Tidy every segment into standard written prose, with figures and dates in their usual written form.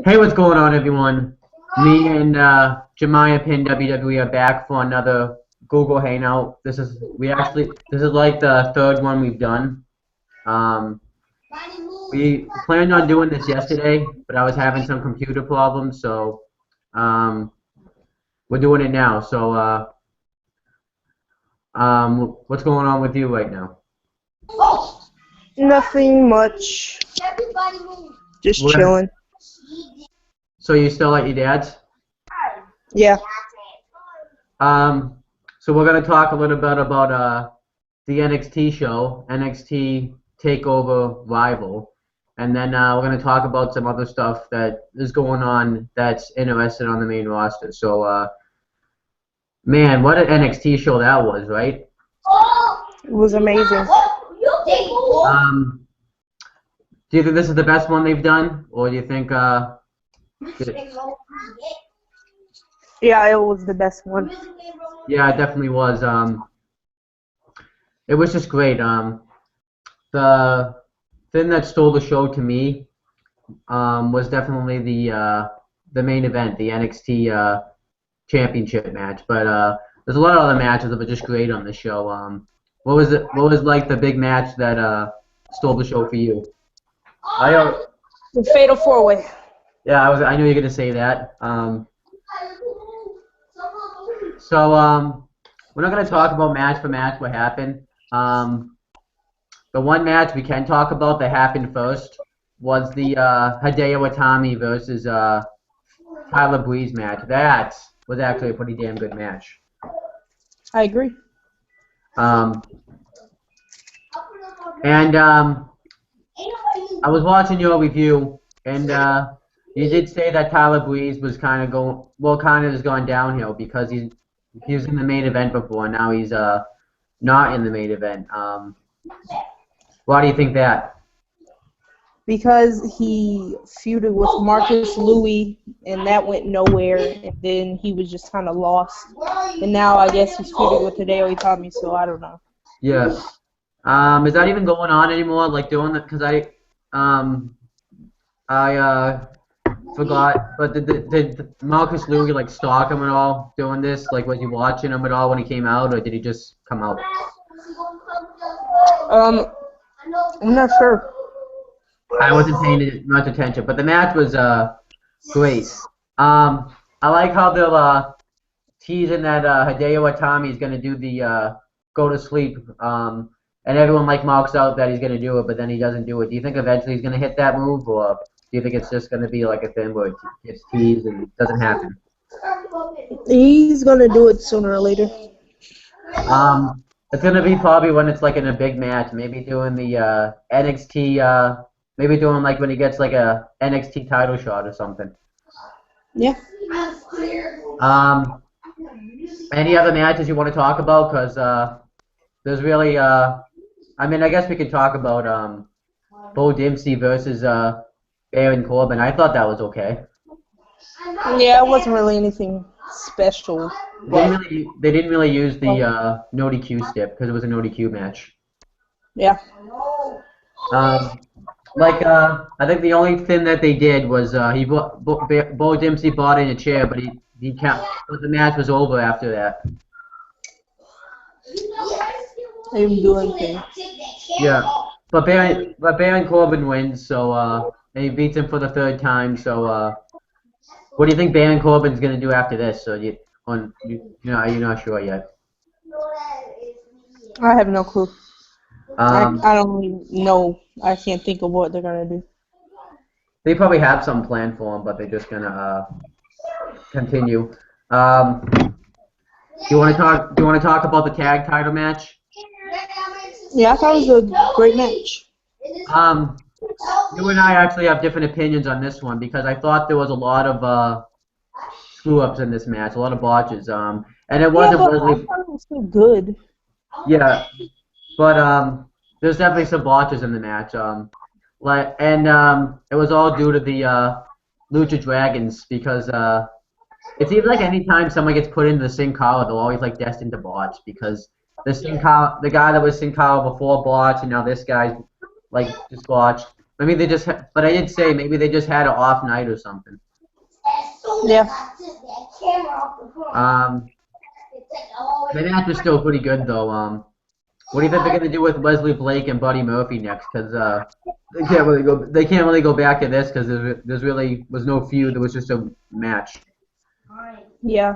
Hey, what's going on, everyone? Me and JamayaPennWWE are back for another Google Hangout. This is like the third one we've done. Um, we planned on doing this yesterday, but I was having some computer problems, so um, we're doing it now. So, what's going on with you right now? Nothing much. Just What- chilling. So you still at your dad's? Yeah. So we're gonna talk a little bit about the NXT show, NXT Takeover Rival, and then we're gonna talk about some other stuff that is going on that's interested on the main roster. So, man, what an NXT show that was, right? It was amazing. Do you think this is the best one they've done, or do you think Yeah, it was the best one. yeah, it definitely was. It was just great. The thing that stole the show to me was definitely the main event, the NXT championship match. But there's a lot of other matches that were just great on the show. What was it? What was like the big match that stole the show for you? The Fatal 4-Way. Yeah, I knew you were gonna say that. So we're not gonna talk about match for match what happened. The one match we can talk about that happened first was the Hideo Itami versus Tyler Breeze match. That was actually a pretty damn good match. I agree. And I was watching your review, and you did say that Tyler Breeze was kind of has gone downhill because he was in the main event before, and now he's not in the main event. Why do you think that? Because he feuded with Marcus Louis, and that went nowhere, and then he was just kind of lost. And now I guess he's feuding with Hideo Itami, so I don't know. Yeah. Is that even going on anymore? Like doing that? Because I forgot. But did Marcus Louis like stalk him at all doing this? Like, was he watching him at all when he came out, or did he just come out? I'm not sure. I wasn't paying much attention, but the match was great. I like how they're teasing that Hideo Itami is gonna do the go to sleep. And everyone like marks out that he's gonna do it, but then he doesn't do it. Do you think eventually he's gonna hit that move, or do you think it's just gonna be like a thing where it gets teased and it doesn't happen? He's gonna do it sooner or later. It's gonna be probably when it's like in a big match, maybe doing the NXT, maybe doing like when he gets like a NXT title shot or something. Yeah. Any other matches you want to talk about? Cause there's really I mean, I guess we could talk about Bo Dempsey versus Baron Corbin. I thought that was okay. Yeah, it wasn't really anything special. They didn't really use the no DQ stip because it was a no DQ match. Yeah. I think the only thing that they did was Bo Dempsey bought in a chair, but but the match was over after that. They didn't do anything. Yeah, but Baron Corbin wins, so and he beats him for the third time. So what do you think Baron Corbin's gonna do after this? So you're not sure yet. I have no clue. I don't even know. I can't think of what they're gonna do. They probably have some plan for him, but they're just gonna continue. Do you want to talk about the tag title match? Yeah, I thought it was a great match. You and I actually have different opinions on this one because I thought there was a lot of screw-ups in this match, a lot of botches. And it wasn't really. I thought it was still good. Yeah, but there's definitely some botches in the match. It was all due to the Lucha Dragons because it seems like anytime someone gets put into the Sin Cara, they're always like destined to botch because the guy that was Sin Cara before botched, and now this guy's like just botched. Maybe they just, but I did say maybe they just had an off night or something. Yeah. The match was still pretty good though. What do you think they're gonna do with Wesley Blake and Buddy Murphy next? Because they can't really go back to this because there's really was no feud. There was just a match. Yeah.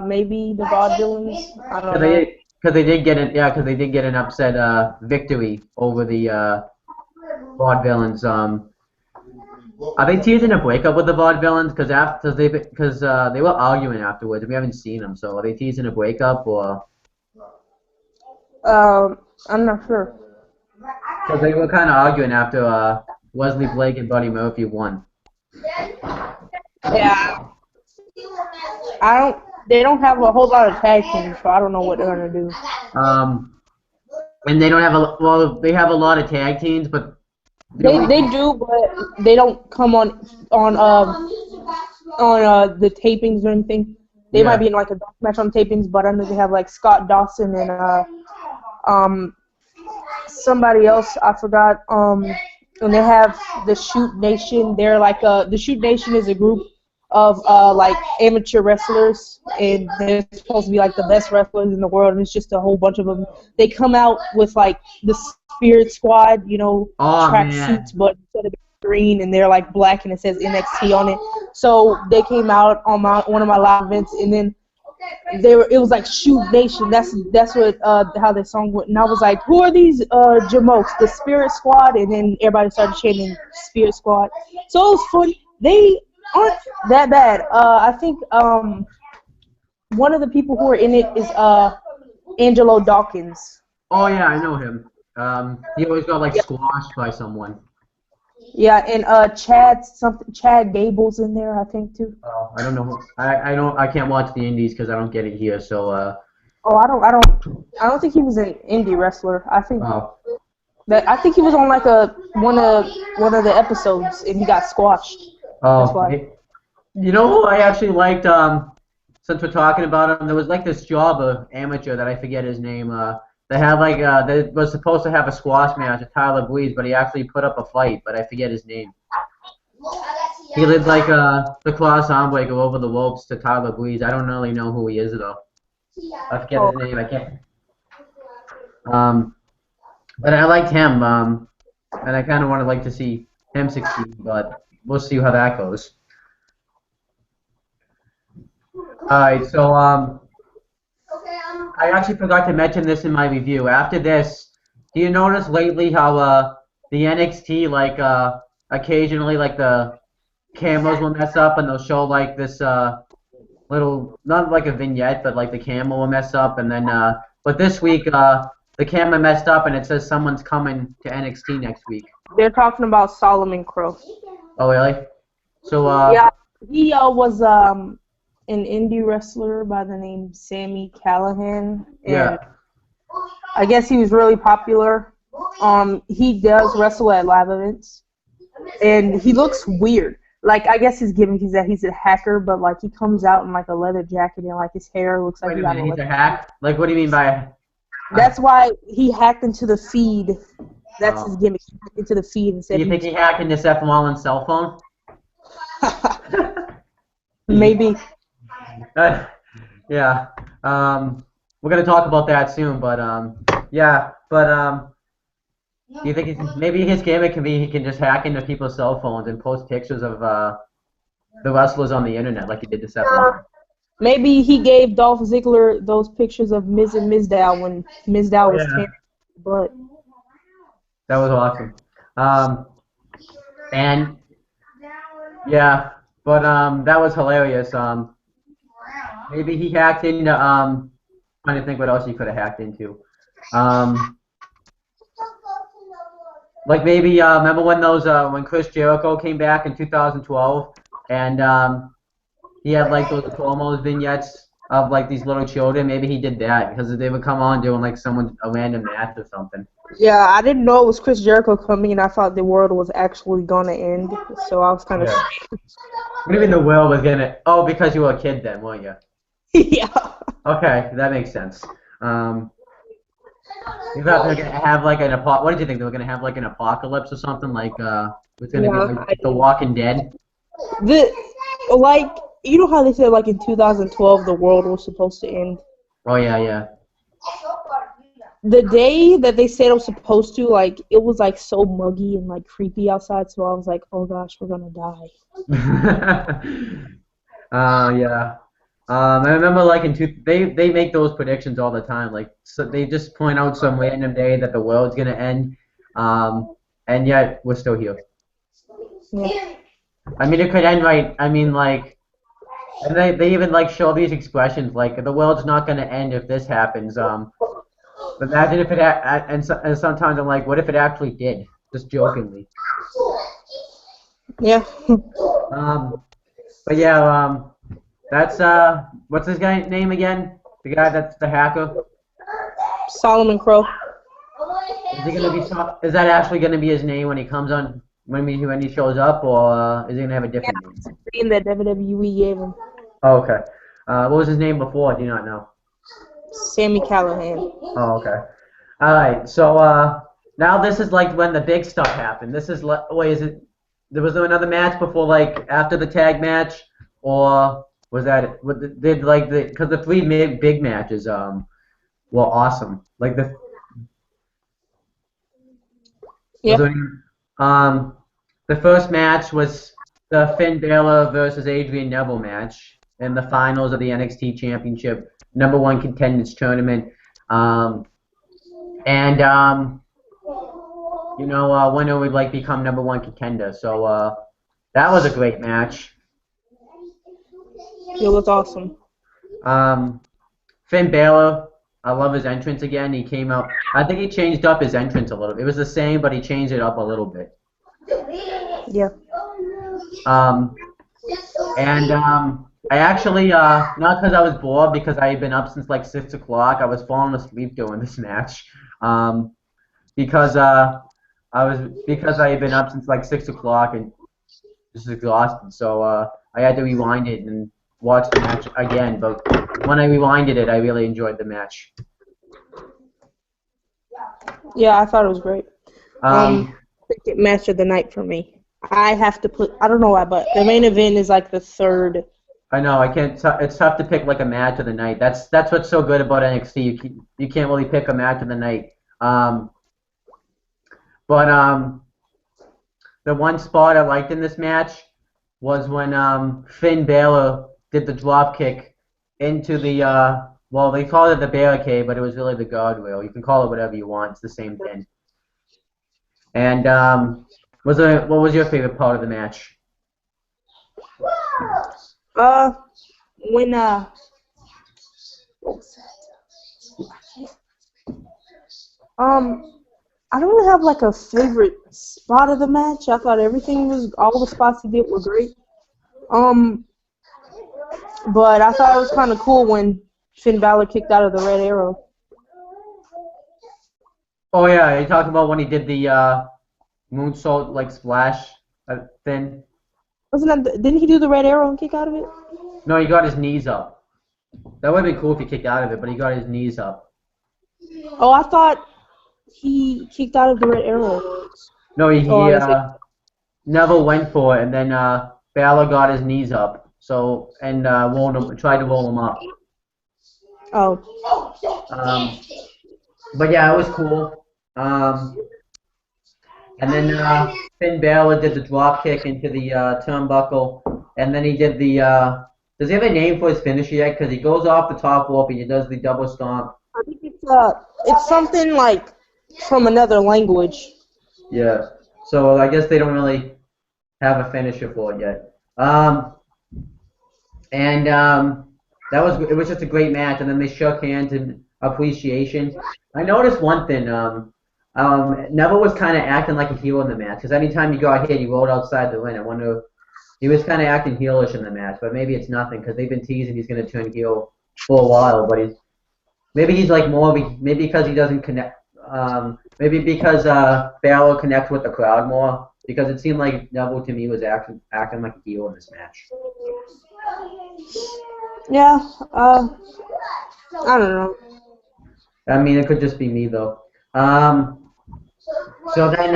Maybe the vaudevillains. I don't know. Because they did get an upset victory over the vaudevillains. Are they teasing a breakup with the vaudevillains? Because they were arguing afterwards. We haven't seen them, so are they teasing a breakup or? I'm not sure. Because they were kind of arguing after Wesley Blake and Buddy Murphy won. Yeah. They don't have a whole lot of tag teams, so I don't know what they're gonna do. And they don't have they have a lot of tag teams, but they do, but they don't come on the tapings or anything. They might be in like a dark match on tapings, but I know they have like Scott Dawson and somebody else I forgot. And they have the Shoot Nation. They're like the Shoot Nation is a group of like amateur wrestlers, and they're supposed to be like the best wrestlers in the world, and it's just a whole bunch of them. They come out with like the Spirit Squad, track suits, but instead of green, and they're like black, and it says NXT on it. So they came out on one of my live events, and then it was like Shoot Nation. That's what how the song went, and I was like, who are these jamokes? The Spirit Squad, and then everybody started chanting Spirit Squad. So it was fun. They aren't that bad. I think one of the people who are in it is Angelo Dawkins. Oh yeah, I know him. He always got like squashed by someone. Yeah, and Chad Gable's in there, I think too. Oh, I don't know. I can't watch the indies because I don't get it here. So. I don't think he was an indie wrestler. I think. I think he was on like one of the episodes and he got squashed. Oh, you know who I actually liked, since we're talking about him, there was like this jobber amateur that I forget his name, they had like, they was supposed to have a squash match with Tyler Breeze, but he actually put up a fight, but I forget his name. He did like, the cross arm breaker over the ropes to Tyler Breeze. I don't really know who he is though. I forget his name, I can't. But I liked him, and I kind of wanted to see him succeed, but we'll see how that goes. Alright, so I actually forgot to mention this in my review. After this, do you notice lately how the NXT occasionally the cameras will mess up and they'll show like this little, not like a vignette, but like the camera will mess up, and then but this week the camera messed up and it says someone's coming to NXT next week. They're talking about Solomon Crow. Oh really? So yeah, he was an indie wrestler by the name Sami Callihan. And I guess he was really popular. He does wrestle at live events, and he looks weird. Like, I guess his gimmick is that he's a hacker, but like he comes out in like a leather jacket and like his hair looks like he's a hack. Like, what do you mean by? That's why he hacked into the feed. That's his gimmick. He hacked into the feed and said. Do you think he hacked into Seth Rollins' cell phone? Maybe. Yeah. We're gonna talk about that soon, but yeah, but do you think maybe his gimmick can be he can just hack into people's cell phones and post pictures of the wrestlers on the internet like he did to Seth Rollins? Maybe he gave Dolph Ziggler those pictures of Miz and Mizdow when Mizdow was tearing his butt. That was awesome. And yeah, but that was hilarious. Maybe he hacked into trying to think what else he could have hacked into. Like maybe remember when when Chris Jericho came back in 2012 and he had like those promos vignettes of like these little children. Maybe he did that because they would come on doing like a random match or something. Yeah, I didn't know it was Chris Jericho coming, and I thought the world was actually gonna end. So I was kind of. Yeah. What do you mean the world was gonna? Oh, because you were a kid then, weren't you? Yeah. Okay, that makes sense. You thought they were gonna have like an what did you think they were gonna have like an apocalypse or something like it's gonna be Yeah, like The Walking Dead? the like you know how they said like in 2012 the world was supposed to end. Oh yeah, yeah. The day that they said it was supposed to, like it was like so muggy and like creepy outside, so I was like, oh gosh, we're gonna die. Yeah. I remember like they make those predictions all the time. Like so they just point out some random day that the world's gonna end, and yet we're still here. Yeah. I mean, it could end right. I mean, like, and they even like show these expressions like the world's not gonna end if this happens. But imagine if and sometimes I'm like, what if it actually did? Just jokingly. Yeah. Um, but yeah, that's what's his guy name again? The guy that's the hacker. Solomon Crow. Is he gonna be? Is that actually gonna be his name when he comes on when he shows up, or is he gonna have a Yeah, different name? in that WWE gave him. Oh, okay. What was his name before? I do not know. Sammy Callahan. Oh, okay. All right. So now this is like when the big stuff happened. This is wait, is it? There was another match before, like after the tag match, or was that it? Did like because the three big matches were awesome. Like was Yeah. there any, um the first match was the Finn Balor versus Adrian Neville match in the finals of the NXT Championship #1 contenders tournament. Um, and winner would like become #1 contender. So that was a great match. It was awesome. Finn Balor, I love his entrance again. He came out. I think he changed up his entrance a little. It was the same, but he changed it up a little bit. Yeah. Um, and I actually not because I was bored, because I had been up since like 6 o'clock. I was falling asleep during this match. Because I had been up since like 6 o'clock and just exhausted. So I had to rewind it and watch the match again. But when I rewinded it, I really enjoyed the match. Yeah, I thought it was great. Um, Second match of the night for me. I have to put. I don't know why, but the main event is like the third. I know I can't. It's tough to pick like a match of the night. That's what's so good about NXT. You can't really pick a match of the night. But the one spot I liked in this match was when Finn Balor did the drop kick into the well, they called it the barricade, but it was really the guardrail. You can call it whatever you want. It's the same thing. And what was your favorite part of the match? Uh, when what was that? I don't really have like a favorite spot of the match. I thought all the spots he did were great. But I thought it was kind of cool when Finn Balor kicked out of the Red Arrow. Oh yeah, you talking about when he did the moonsault like splash thing? Didn't he do the Red Arrow and kick out of it? No, he got his knees up. That would have been cool if he kicked out of it, but he got his knees up. Oh, I thought he kicked out of the Red Arrow. No, Oh, Neville went for it, and then Balor got his knees up. So and tried to roll him up. Oh. But yeah, it was cool. And then Finn Balor did the drop kick into the turnbuckle, and then he did the. Does he have a name for his finisher yet? Because he goes off the top rope and he does the double stomp. I think it's something like from another language. Yeah. So I guess they don't really have a finisher for it yet. And it was just a great match, and then they shook hands in appreciation. I noticed one thing. Neville was kind of acting like a heel in the match, because anytime he got hit, he rolled outside the ring. I wonder, he was kind of acting heelish in the match, but maybe it's nothing, because they've been teasing he's going to turn heel for a while, but maybe he's like maybe because he doesn't connect, maybe because Balor connects with the crowd more, because it seemed like Neville to me was acting like a heel in this match. Yeah, I don't know. I mean, it could just be me though. So then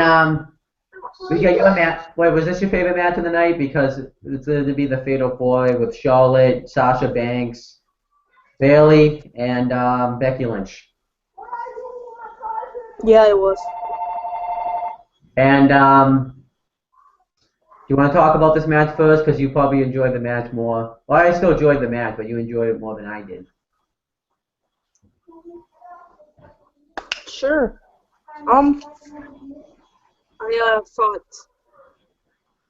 we got your match. Wait, was this your favorite match of the night? Because it's going to be the Fatal 4 with Charlotte, Sasha Banks, Bayley, and Becky Lynch. Yeah, it was. And do you want to talk about this match first? Because you probably enjoyed the match more. Well, I still enjoyed the match, but you enjoyed it more than I did. Sure. I thought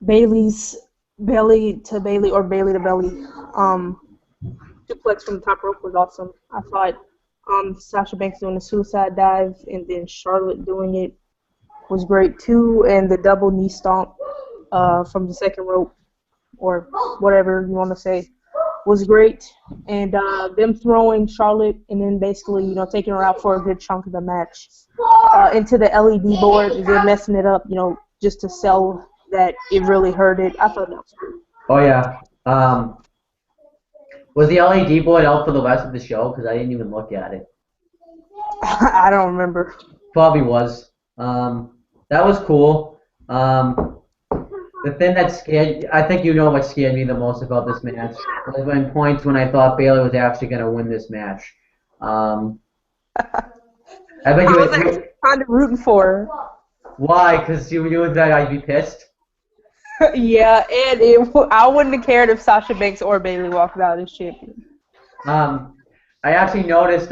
Bailey's belly to Bailey or Bailey to belly suplex from the top rope was awesome. I thought Sasha Banks doing the suicide dive and then Charlotte doing it was great too, and the double knee stomp from the second rope or whatever you want to say was great, and them throwing Charlotte and then basically taking her out for a good chunk of the match into the LED board and then messing it up, just to sell that it really hurt it. I thought that was cool. Oh yeah. Was the LED board out for the rest of the show? Because I didn't even look at it. I don't remember. Probably was. That was cool. The thing that scared, I think you know what scared me the most about this match was when I thought Bayley was actually going to win this match. I bet you I was actually kind of rooting for her. Why? Because you knew that I'd be pissed? Yeah, and I wouldn't have cared if Sasha Banks or Bayley walked out as champion. I actually noticed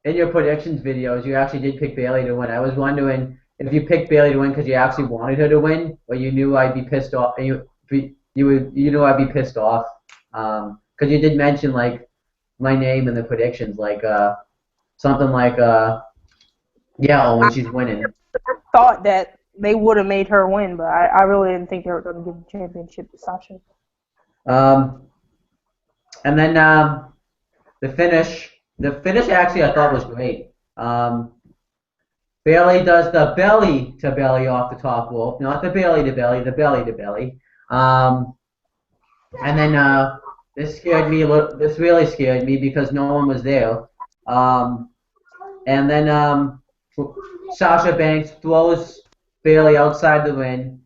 in your predictions videos, you actually did pick Bayley to win. I was wondering if you picked Bayley to win because you actually wanted her to win, or you knew I'd be pissed off. You knew I'd be pissed off because you did mention like my name in the predictions, like something like yeah, Owen, she's winning. I thought that they would have made her win, but I really didn't think they were going to give the championship to Sasha. And then the finish actually I thought was great. Bayley does the belly to belly off the top rope, not the belly to belly, the belly to belly. And then this really scared me because no one was there. And then Sasha Banks throws Bayley outside the ring,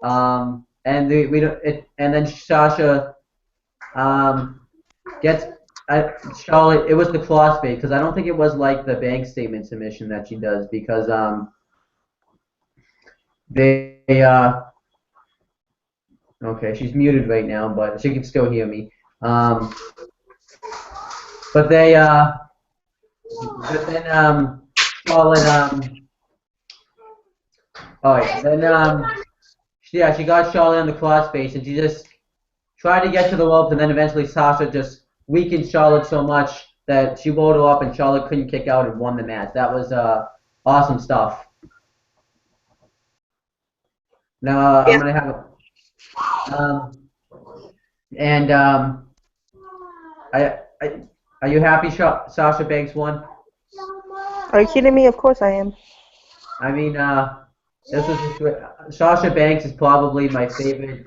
and then Sasha gets Charlotte. It was the crossbait because I don't think it was like the bank statement submission that she does because okay, she's muted right now, but she can still hear me. But then Charlotte yeah, she got Charlotte on the crossface, and she just tried to get to the ropes, and then eventually Sasha just weakened Charlotte so much that she rolled her up, and Charlotte couldn't kick out and won the match. That was awesome stuff. Now I'm gonna have are you happy Sasha Banks won? Are you kidding me? Of course I am. I mean, this was Sasha Banks is probably my favorite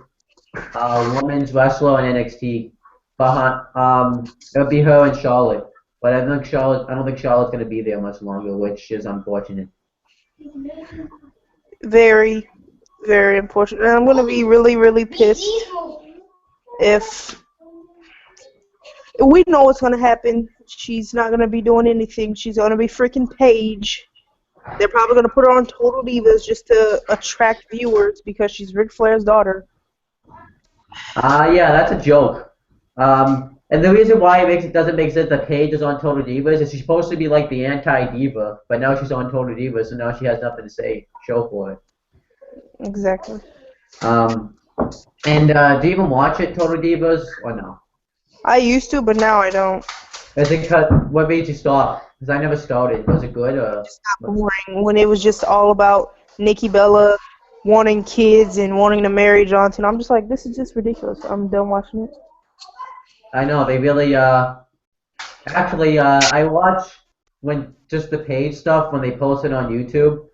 women's wrestler in NXT. It would be her and Charlotte, but I don't think Charlotte's going to be there much longer, which is unfortunate. Very, very unfortunate. And I'm going to be really, really pissed if we know what's going to happen. She's not going to be doing anything. She's going to be freaking Paige. They're probably going to put her on Total Divas just to attract viewers because she's Ric Flair's daughter. Yeah, that's a joke. And the reason why it doesn't make sense that Paige is on Total Divas is she's supposed to be like the anti-diva, but now she's on Total Divas, so now she has nothing to say. Show for it. Exactly. And do you even watch it, Total Divas, or no? I used to, but now I don't. What made you stop? Because I never started. Was it good? Or? It got boring when it was just all about Nikki Bella wanting kids and wanting to marry Johnson. I'm just like, this is just ridiculous. I'm done watching it. I know, they really, actually, I watch when just the Paige stuff when they post it on YouTube.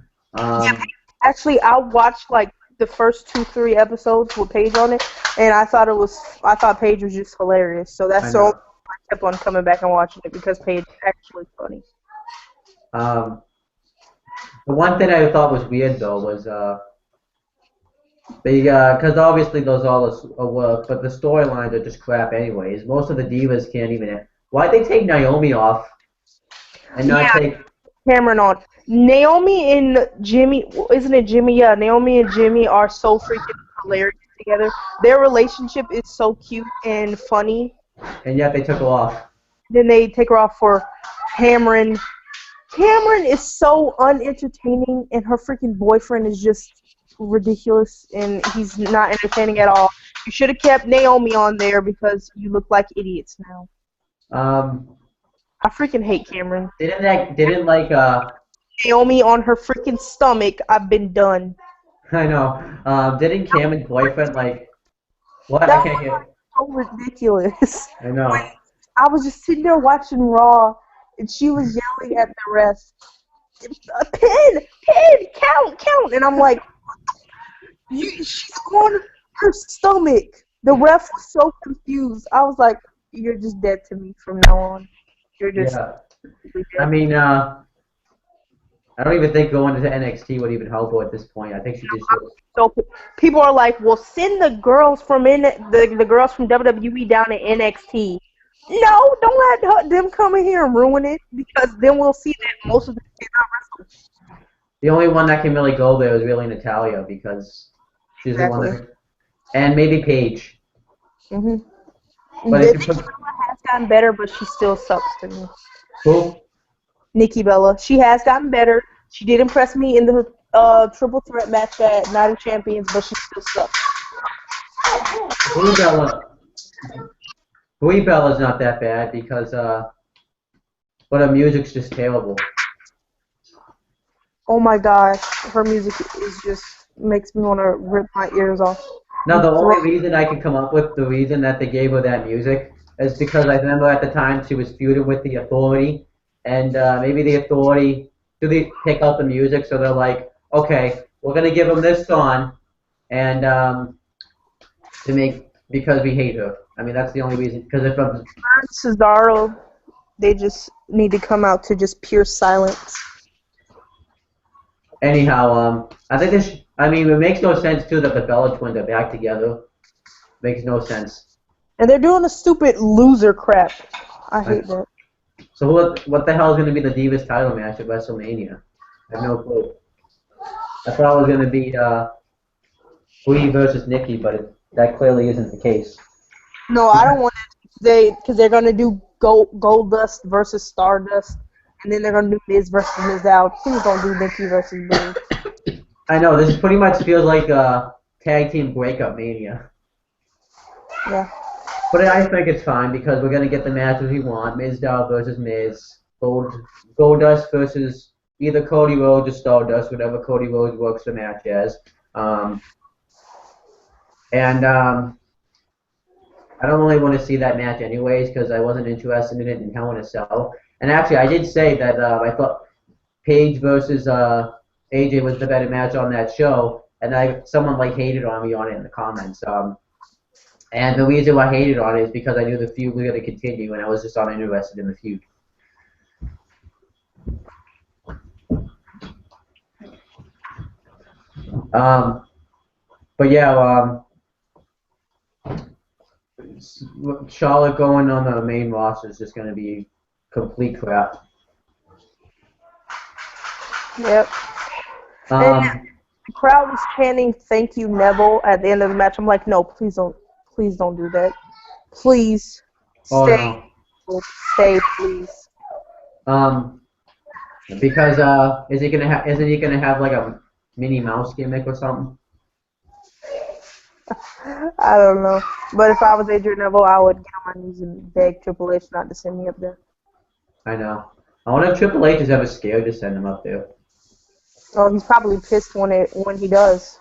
Actually, I watched like the first 2-3 episodes with Paige on it, and I thought Paige was just hilarious. So that's the only reason I kept on coming back and watching it because Paige is actually funny. The one thing I thought was weird though was because obviously those all work, but the storylines are just crap anyways. Most of the divas can't even. Why'd they take Naomi off and not Yeah, take? Cameron on. Naomi and Jimmy, isn't it Jimmy? Yeah, Naomi and Jimmy are so freaking hilarious together. Their relationship is so cute and funny. And yet they took her off. Then they take her off for Cameron. Cameron is so unentertaining, and her freaking boyfriend is just ridiculous, and he's not entertaining at all. You should have kept Naomi on there because you look like idiots now. Um, I freaking hate Cameron. didn't like Naomi on her freaking stomach. I've been done. I know. Didn't Cameron's boyfriend like what? I That can't was hear. so ridiculous. I know. I was just sitting there watching Raw, and she was yelling at the ref, "Pin, count," and I'm like, she's on her stomach. The ref was so confused. I was like, "You're just dead to me from now on. You're just." Yeah. Dead. I mean, I don't even think going to NXT would even help her at this point. I think she just. So people are like, "Well, send the girls from the girls from WWE down to NXT." No, don't let them come in here and ruin it, because then we'll see that most of the kids are wrestling. The only one that can really go there is really Natalia because she's the one that. And maybe Paige. Mhm. But if you Nikki Bella has gotten better, but she still sucks to me. Who? Nikki Bella, she has gotten better. She did impress me in the triple threat match at Night of Champions, but she still sucks. Brie Bella. Brie Bella's not that bad because but her music's just terrible. Oh my gosh, her music is just makes me want to rip my ears off. Now the only reason I can come up with the reason that they gave her that music is because I remember at the time she was feuding with the Authority, and maybe the Authority they pick up the music, so they're like, okay, we're gonna give them this song, and because we hate her. I mean that's the only reason. Because if I'm Cesaro, they just need to come out to just pure silence. anyhow, I think this. I mean, it makes no sense too that the Bella twins are back together. Makes no sense. And they're doing a stupid loser crap. I hate that. So what the hell is going to be the Divas title match at WrestleMania? I have no clue. I thought it was going to be Brie versus Nikki, but that clearly isn't the case. No, I don't want it. Because they're going to do Goldust versus Stardust, and then they're going to do Miz versus Mizdow. Please don't do Nikki versus Brie. I know, this pretty much feels like a tag team breakup mania. Yeah. But I think it's fine because we're going to get the matches we want. Mizdow versus Miz. Goldust versus either Cody Rhodes or Stardust, whatever Cody Rhodes works the match as. I don't really want to see that match anyways because I wasn't interested in it in Hell in a Cell. And actually, I did say that I thought Paige versus AJ was the better match on that show, and someone hated on me on it in the comments. And the reason why I hated on it is because I knew the feud was going to continue, and I was just uninterested in the feud. But yeah, Charlotte going on the main roster is just going to be complete crap. Yep. And the crowd was chanting "Thank you, Neville" at the end of the match. I'm like, no, please don't do that. Please stay, stay, please. Because isn't he gonna have like a Minnie Mouse gimmick or something? I don't know, but if I was Adrian Neville, I would get on my knees and beg Triple H not to send me up there. I know. I wonder if Triple H is ever scared to send him up there. Oh, he's probably pissed when he does.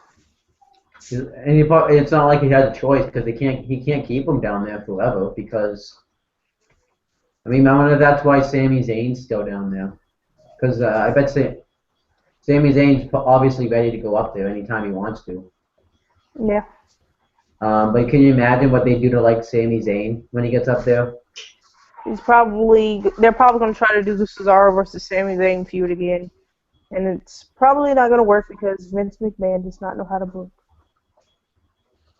And it's not like he has a choice because he can't keep him down there forever because. I mean, I wonder if that's why Sami Zayn's still down there. Because I bet Sami Zayn's obviously ready to go up there anytime he wants to. Yeah. But can you imagine what they do to Sami Zayn when he gets up there? They're probably going to try to do the Cesaro versus Sami Zayn feud again. And it's probably not going to work because Vince McMahon does not know how to book.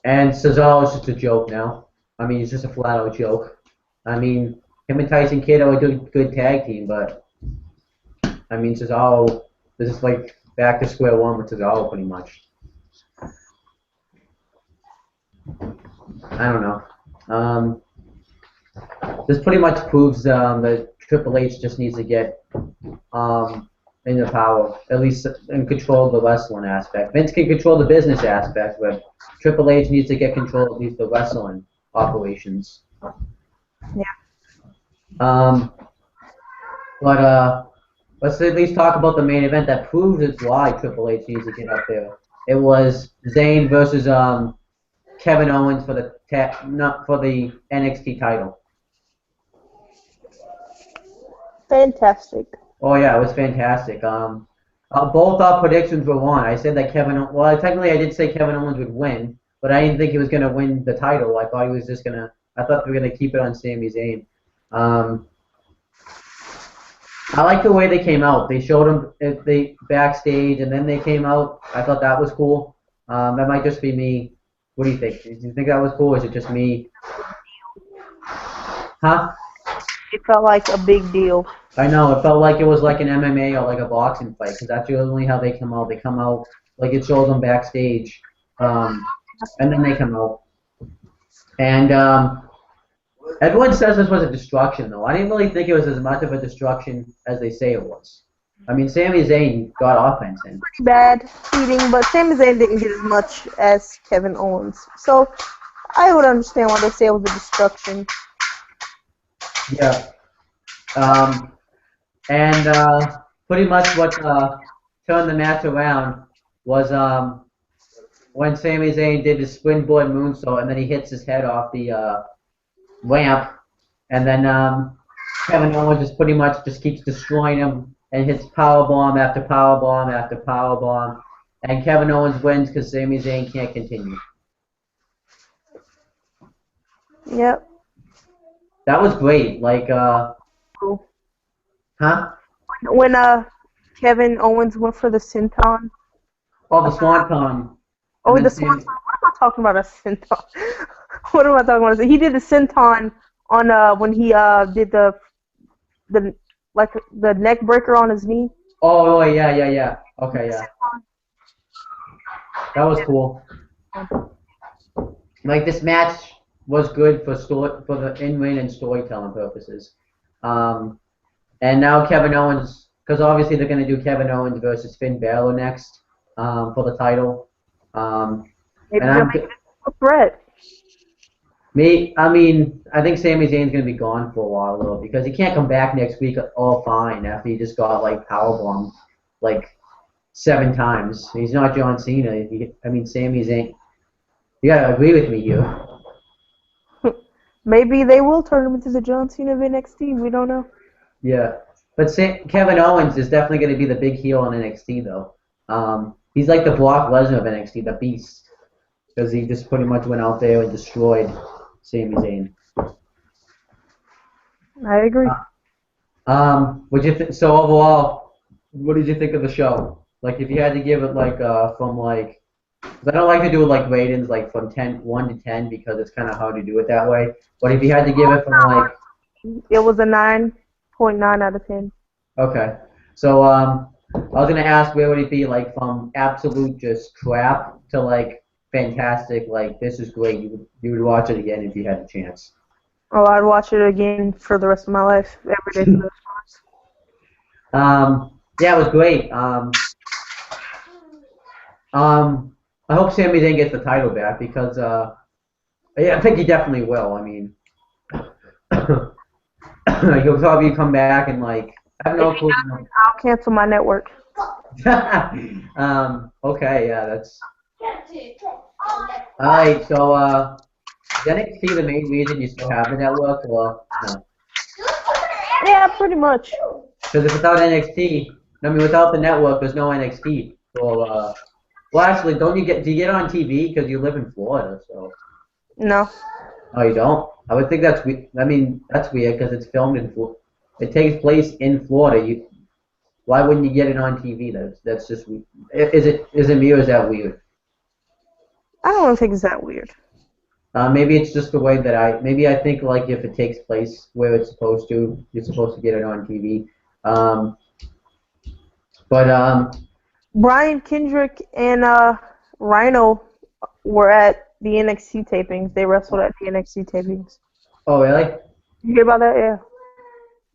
And Cesaro is just a joke now. I mean, he's just a flat-out joke. I mean, him and Tyson Kidd are a good tag team, but I mean, Cesaro, this is like back to square one with Cesaro pretty much. I don't know. This pretty much proves that Triple H just needs to get in the power, at least in control of the wrestling aspect. Vince can control the business aspect, but Triple H needs to get control of at least the wrestling operations. Yeah. But let's at least talk about the main event that proves it's why Triple H needs to get up there. It was Zayn versus Kevin Owens for the NXT title. Fantastic. Oh yeah, it was fantastic. Both our predictions were wrong. I said that technically I did say Kevin Owens would win, but I didn't think he was gonna win the title. I thought they were gonna keep it on Sami Zayn. I like the way they came out. They showed him backstage, and then they came out. I thought that was cool. That might just be me. What do you think? Do you think that was cool, or is it just me? Huh? It felt like a big deal. I know. It felt like it was like an MMA or like a boxing fight, because that's usually how they come out. They come out like it shows them backstage, and then they come out. And everyone says this was a destruction, though. I didn't really think it was as much of a destruction as they say it was. I mean, Sami Zayn got offense in. Pretty bad cheating, but Sami Zayn didn't get as much as Kevin Owens. So I would understand why they say it was a destruction. Yeah. And pretty much what turned the match around was when Sami Zayn did his springboard moonsault, and then he hits his head off the ramp, and then Kevin Owens just pretty much just keeps destroying him and hits powerbomb after powerbomb after powerbomb, and Kevin Owens wins because Sami Zayn can't continue. Yep. That was great. Like, Cool. huh? When Kevin Owens went for the senton. Oh, the swanton. Oh, the swanton. What am I talking about? A senton. What am I talking about? He did the senton on when he did the neck breaker on his knee. Oh yeah. Okay, yeah. That was cool. Like, this match was good for the in-ring and storytelling purposes. And now Kevin Owens, because obviously they're going to do Kevin Owens versus Finn Balor next for the title. Maybe they'll make it a threat. I think Sami Zayn's going to be gone for a while, though, because he can't come back next week all fine after he just got, like, powerbombed, like, 7 times. He's not John Cena. Sami Zayn. You got to agree with me here. Maybe they will turn him into the John Cena of NXT. We don't know. Yeah. But Kevin Owens is definitely going to be the big heel on NXT, though. He's like the Brock Lesnar of NXT, the Beast. Because he just pretty much went out there and destroyed Sami Zayn. I agree. So overall, what did you think of the show? Like, if you had to give it like from like, 'cause I don't like to do like ratings like from 1 to 10 because it's kind of hard to do it that way. But if you had to give it from like, it was a 9.9 out of 10. Okay, so I was gonna ask where would it be like from absolute just crap to like fantastic, like this is great. You would watch it again if you had a chance. Oh, I'd watch it again for the rest of my life, every day for those months. Yeah, it was great. I hope Sami Zayn gets the title back because yeah, I think he definitely will. I mean, he'll probably come back and like I have no clue. I'll cancel my network. Okay, yeah, that's. Alright, so is NXT the main reason you still have the network, or no? Yeah, pretty much. Because if without without the network, there's no NXT. So, well, actually, do you get on TV because you live in Florida? So. No. Oh, you don't? I would think that's I mean, that's weird because it's filmed in it takes place in Florida. Why wouldn't you get it on TV? That's just is it me or is that weird? I don't think it's that weird. Maybe it's just the way that maybe I think like if it takes place where it's supposed to, you're supposed to get it on TV. Um, but Brian Kendrick and Rhino were at the NXT tapings. They wrestled at the NXT tapings. Oh really? You hear about that? Yeah.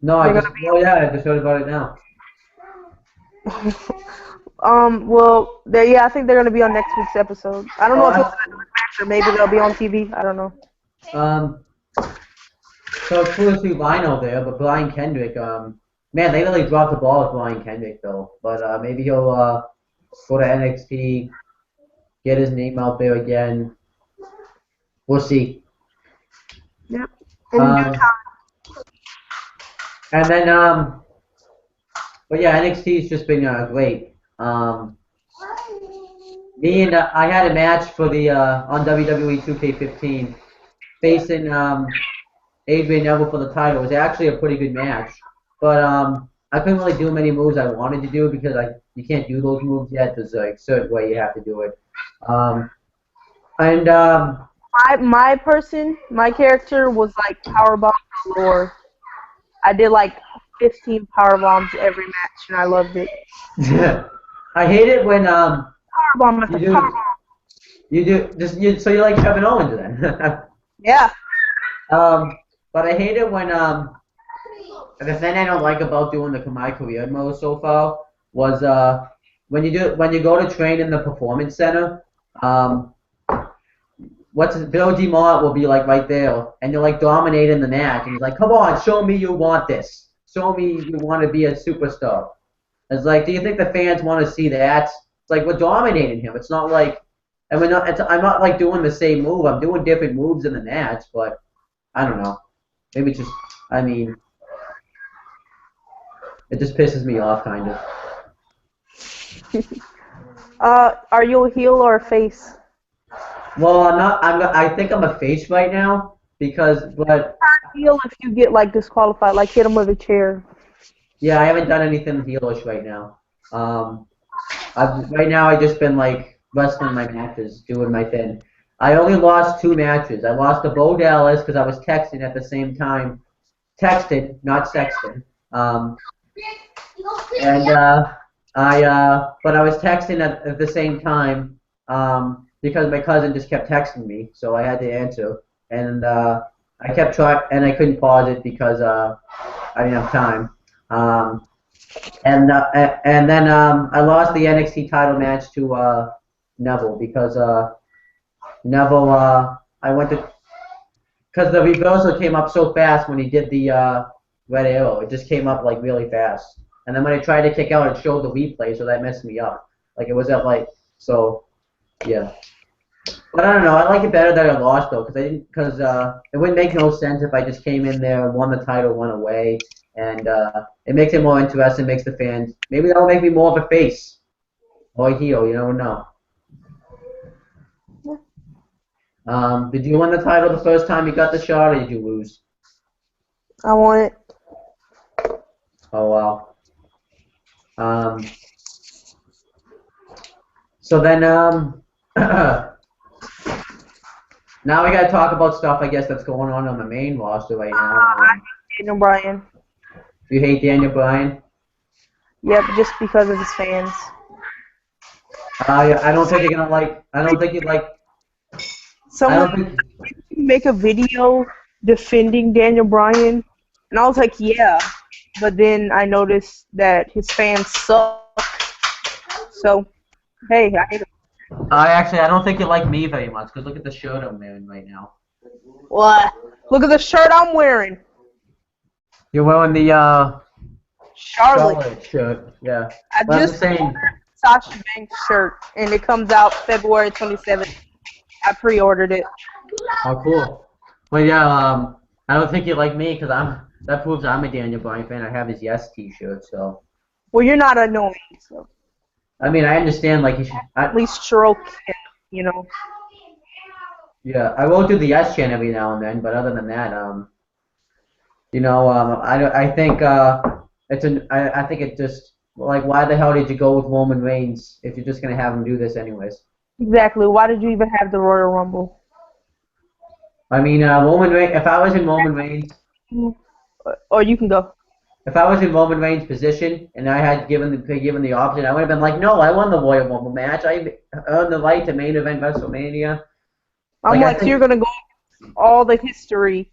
No, I just I just heard about it now. Well, I think they're gonna be on next week's episode. I don't know if it's a match or maybe they'll be on TV. I don't know. So it's cool to see Rhino there, but Brian Kendrick, man, they really dropped the ball with Brian Kendrick though. But maybe he'll go to NXT, get his name out there again. We'll see. Yep. In due time. And then but yeah, NXT's just been great. I had a match for the on WWE 2K15 facing Adrian Neville for the title. It was actually a pretty good match, but I couldn't really do many moves I wanted to do because you can't do those moves yet. There's like a certain way you have to do it. My character was like powerbomb galore. I did like 15 powerbombs every match, and I loved it. I hate it when powerbomb after powerbomb. So you're like Kevin Owens then. Yeah. But I hate it when the thing I don't like about doing my career mode so far was when you go to train in the performance center, Bill DeMott will be like right there, and you're like dominating the match, and he's like, "Come on, show me you want this. Show me you want to be a superstar." It's like, do you think the fans want to see that? It's like we're dominating him. It's not like, and I'm not like doing the same move. I'm doing different moves in the match, but I don't know. Maybe it's just, I mean, it just pisses me off, kind of. Are you a heel or a face? Well, I'm not. I think I'm a face right now but. Heel if you get like disqualified, like hit him with a chair. Yeah, I haven't done anything heelish right now. Right now I just been like wrestling my matches, doing my thing. I only lost 2 matches. I lost to Bo Dallas because I was texting at the same time. Texted, not sexting. But I was texting at the same time because my cousin just kept texting me, so I had to answer. And I kept trying, and I couldn't pause it because I didn't have time. And then I lost the NXT title match to Neville because Neville I went to because the reversal came up so fast when he did the red arrow. It just came up like really fast. And then when I tried to kick out, it showed the replay, so that messed me up. Like it was at like so, yeah. But I don't know. I like it better that I lost though, because it wouldn't make no sense if I just came in there, won the title, went away, and it makes it more interesting. Makes the fans maybe that'll make me more of a face or a heel. You never know. Yeah. Did you win the title the first time you got the shot, or did you lose? I won it. Oh wow. So then now we gotta talk about stuff I guess that's going on the main roster right now. I hate Daniel Bryan. You hate Daniel Bryan? Yep, just because of his fans. I don't think you're gonna like. I don't think you'd like. Someone make a video defending Daniel Bryan, and I was like, yeah, but then I noticed that his fans suck. So, hey, I hate him. I don't think you like me very much, because look at the shirt I'm wearing right now. What? Look at the shirt I'm wearing. You're wearing the Charlotte shirt, yeah. I just ordered Sasha Banks shirt, and it comes out February 27th. I pre-ordered it. Oh, cool. Well, yeah, I don't think you like me, because that proves I'm a Daniel Bryan fan. I have his Yes t-shirt, so. Well, you're not annoying, so. I mean, I understand, like, you should... At least stroke him, you know. Yeah, I will do the S chant every now and then, but other than that, I think I think it just like why the hell did you go with Roman Reigns if you're just gonna have him do this anyways? Exactly. Why did you even have the Royal Rumble? I mean, Roman Reigns. If I was in Roman Reigns, Or you can go. if I was in Roman Reigns' position and I had given the option, I would have been like, no, I won the Royal Rumble match. I earned the right to main event WrestleMania. I'm Like I like, so think you're gonna go all the history,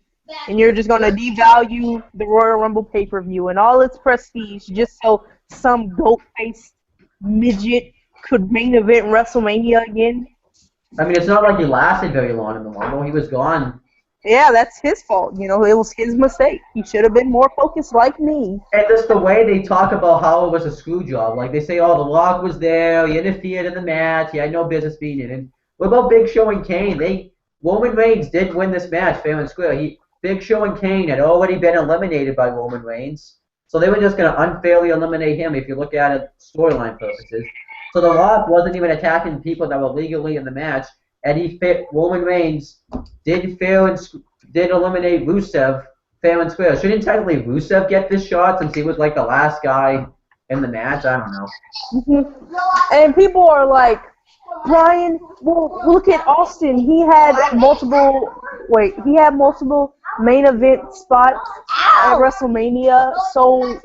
and you're just gonna devalue the Royal Rumble pay-per-view and all its prestige just so some goat-faced midget could main event WrestleMania again? I mean, it's not like he lasted very long in the Rumble. He was gone. Yeah, that's his fault. You know, it was his mistake. He should have been more focused like me. And just the way they talk about how it was a screw job. Like they say, oh, The Rock was there, he interfered in the match, he had no business being in it. What about Big Show and Kane? Roman Reigns did win this match fair and square. Big Show and Kane had already been eliminated by Roman Reigns. So they were just going to unfairly eliminate him if you look at it storyline purposes. So The Rock wasn't even attacking people that were legally in the match, and Roman Reigns did eliminate Rusev fair and square. Shouldn't technically Rusev get this shot since he was like the last guy in the match? I don't know. And people are like, Brian, well, look at Austin. He had multiple main event spots at WrestleMania. So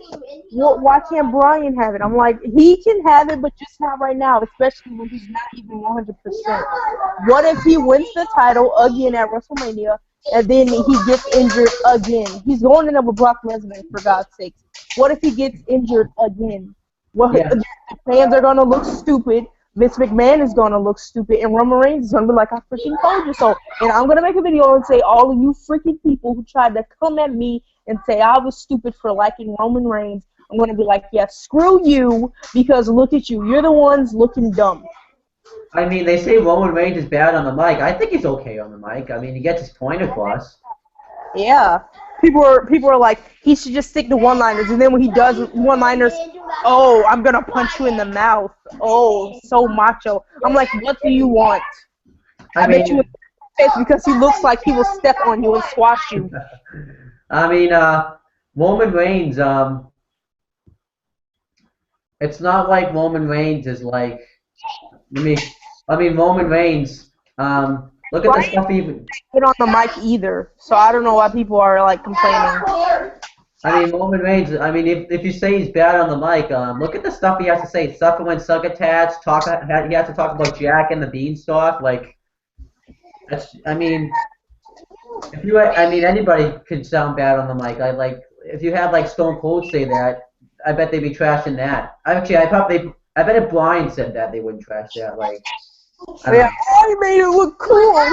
why can't Brian have it? I'm like, he can have it, but just not right now, especially when he's not even 100%. What if he wins the title again at WrestleMania and then he gets injured again? He's going in there with Brock Lesnar, for God's sake. What if he gets injured again? Well, Yeah. the fans are going to look stupid. Vince McMahon is going to look stupid, and Roman Reigns is going to be like, I freaking told you so. And I'm going to make a video and say, all of you freaking people who tried to come at me and say I was stupid for liking Roman Reigns, I'm going to be like, yeah, screw you, because look at you. You're the ones looking dumb. I mean, they say Roman Reigns is bad on the mic. I think he's okay on the mic. I mean, he gets his point across. Yeah. People are like, he should just stick to one-liners, and then when he does one-liners, oh, I'm gonna punch you in the mouth. Oh, so macho. I'm like, what do you want? I bet you it's because he looks like he will step on you and squash you. I mean, Roman Reigns, it's not like Roman Reigns is like, Roman Reigns, look at the stuff he put on the mic either, so I don't know why people are like complaining. I mean, Roman Reigns, I mean, if you say he's bad on the mic, look at the stuff he has to say. Suffer when succotash, he has to talk about Jack and the Beanstalk, like, I mean, anybody could sound bad on the mic. If you had, like, Stone Cold say that, I bet they'd be trashing that. Actually, I bet if Brian said that, they wouldn't trash that, like. I made it look cool.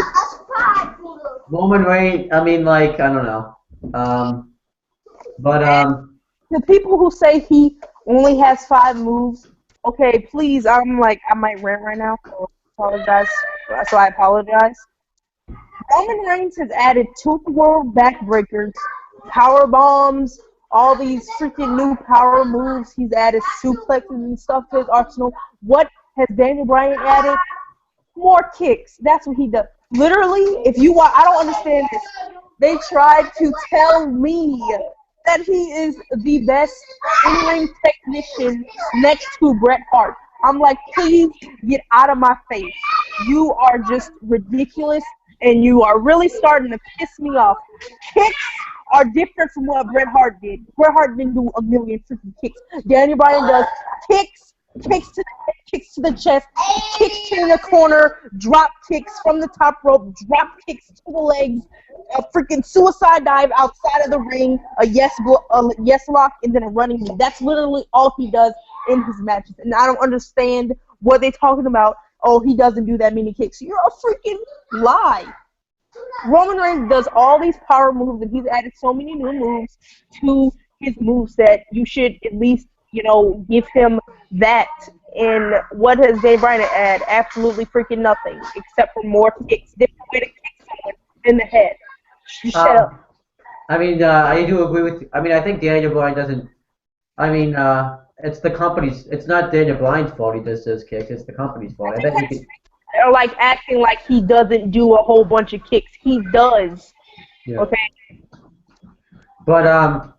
Roman Reigns, I mean, like, I don't know. The people who say he only has 5 moves, okay, please, I might rant right now, so I apologize. Roman Reigns has added 2 world backbreakers, power bombs, all these freaking new power moves. He's added suplexes and stuff to his arsenal. What has Daniel Bryan added? More kicks. That's what he does. Literally, if you want, I don't understand this. They tried to tell me that he is the best in-ring technician next to Bret Hart. I'm like, please get out of my face. You are just ridiculous, and you are really starting to piss me off. Kicks are different from what Bret Hart did. Bret Hart didn't do a million freaking kicks. Daniel Bryan does kicks to the head, kicks to the chest, kicks to the corner, drop kicks from the top rope, drop kicks to the legs, a freaking suicide dive outside of the ring, a yes lock, and then a running knee. That's literally all he does in his matches. And I don't understand what they're talking about. Oh, he doesn't do that many kicks. You're a freaking lie. Roman Reigns does all these power moves, and he's added so many new moves to his moveset. You should at least, give him that. And what has Daniel Bryan add? Absolutely freaking nothing, except for more kicks. Different way to kick someone in the head. Shut up. I mean, I do agree with you. I mean, I think Daniel Bryan doesn't. I mean, it's the company's. It's not Daniel Bryan's fault he does those kicks. It's the company's fault. are like acting like he doesn't do a whole bunch of kicks. He does. Yeah. Okay. But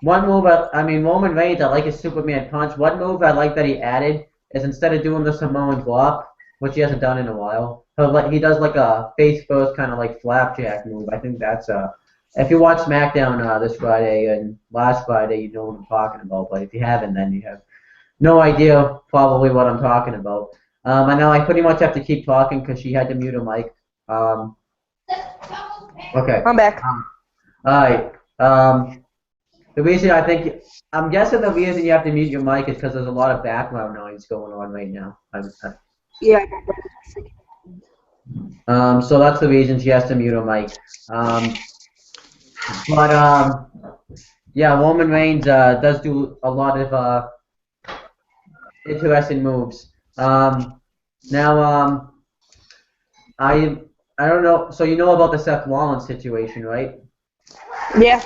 one move, I mean, Roman Reigns, I like his Superman punch. One move I like that he added is instead of doing the Samoan drop, which he hasn't done in a while, he does like a face first kind of like flapjack move. I think that's if you watch SmackDown this Friday and last Friday, you know what I'm talking about. But if you haven't, then you have no idea probably what I'm talking about. I know I pretty much have to keep talking because she had to mute her mic. Okay. I'm back. All right. The reason I'm guessing the reason you have to mute your mic is because there's a lot of background noise going on right now. Yeah. So that's the reason she has to mute her mic. Yeah, Roman Reigns does do a lot of interesting moves. Now, I don't know. So you know about the Seth Rollins situation, right? Yeah.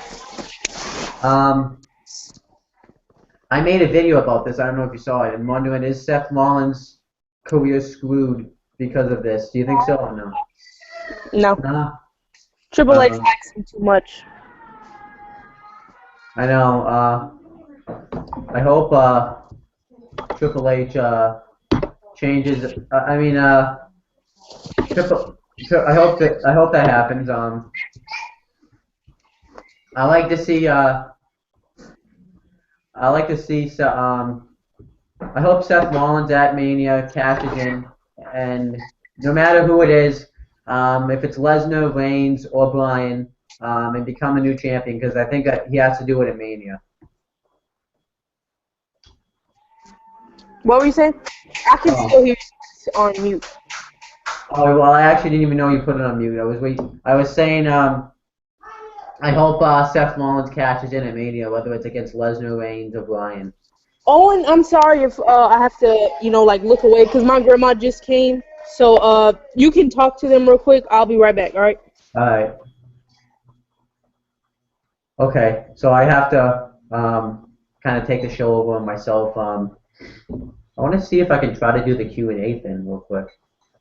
I made a video about this. I don't know if you saw it. I'm wondering, is Seth Rollins' career screwed because of this? Do you think so or no? No. Nah. Triple H likes him too much. I know. I hope Triple H changes. I mean, I hope that happens. I like to see. I hope Seth Rollins at Mania cashes in, and no matter who it is, if it's Lesnar, Reigns, or Bryan, and become a new champion, because I think that he has to do it at Mania. What were you saying? I can still hear you on mute. Oh well, I actually didn't even know you put it on mute. I was saying, I hope Seth Rollins cashes in at Mania, whether it's against Lesnar, Reigns, or Bryan. Owen, I'm sorry if I have to, like look away because my grandma just came. So you can talk to them real quick. I'll be right back. All right. All right. Okay, so I have to kind of take the show over on myself. I want to see if I can try to do the Q&A thing real quick.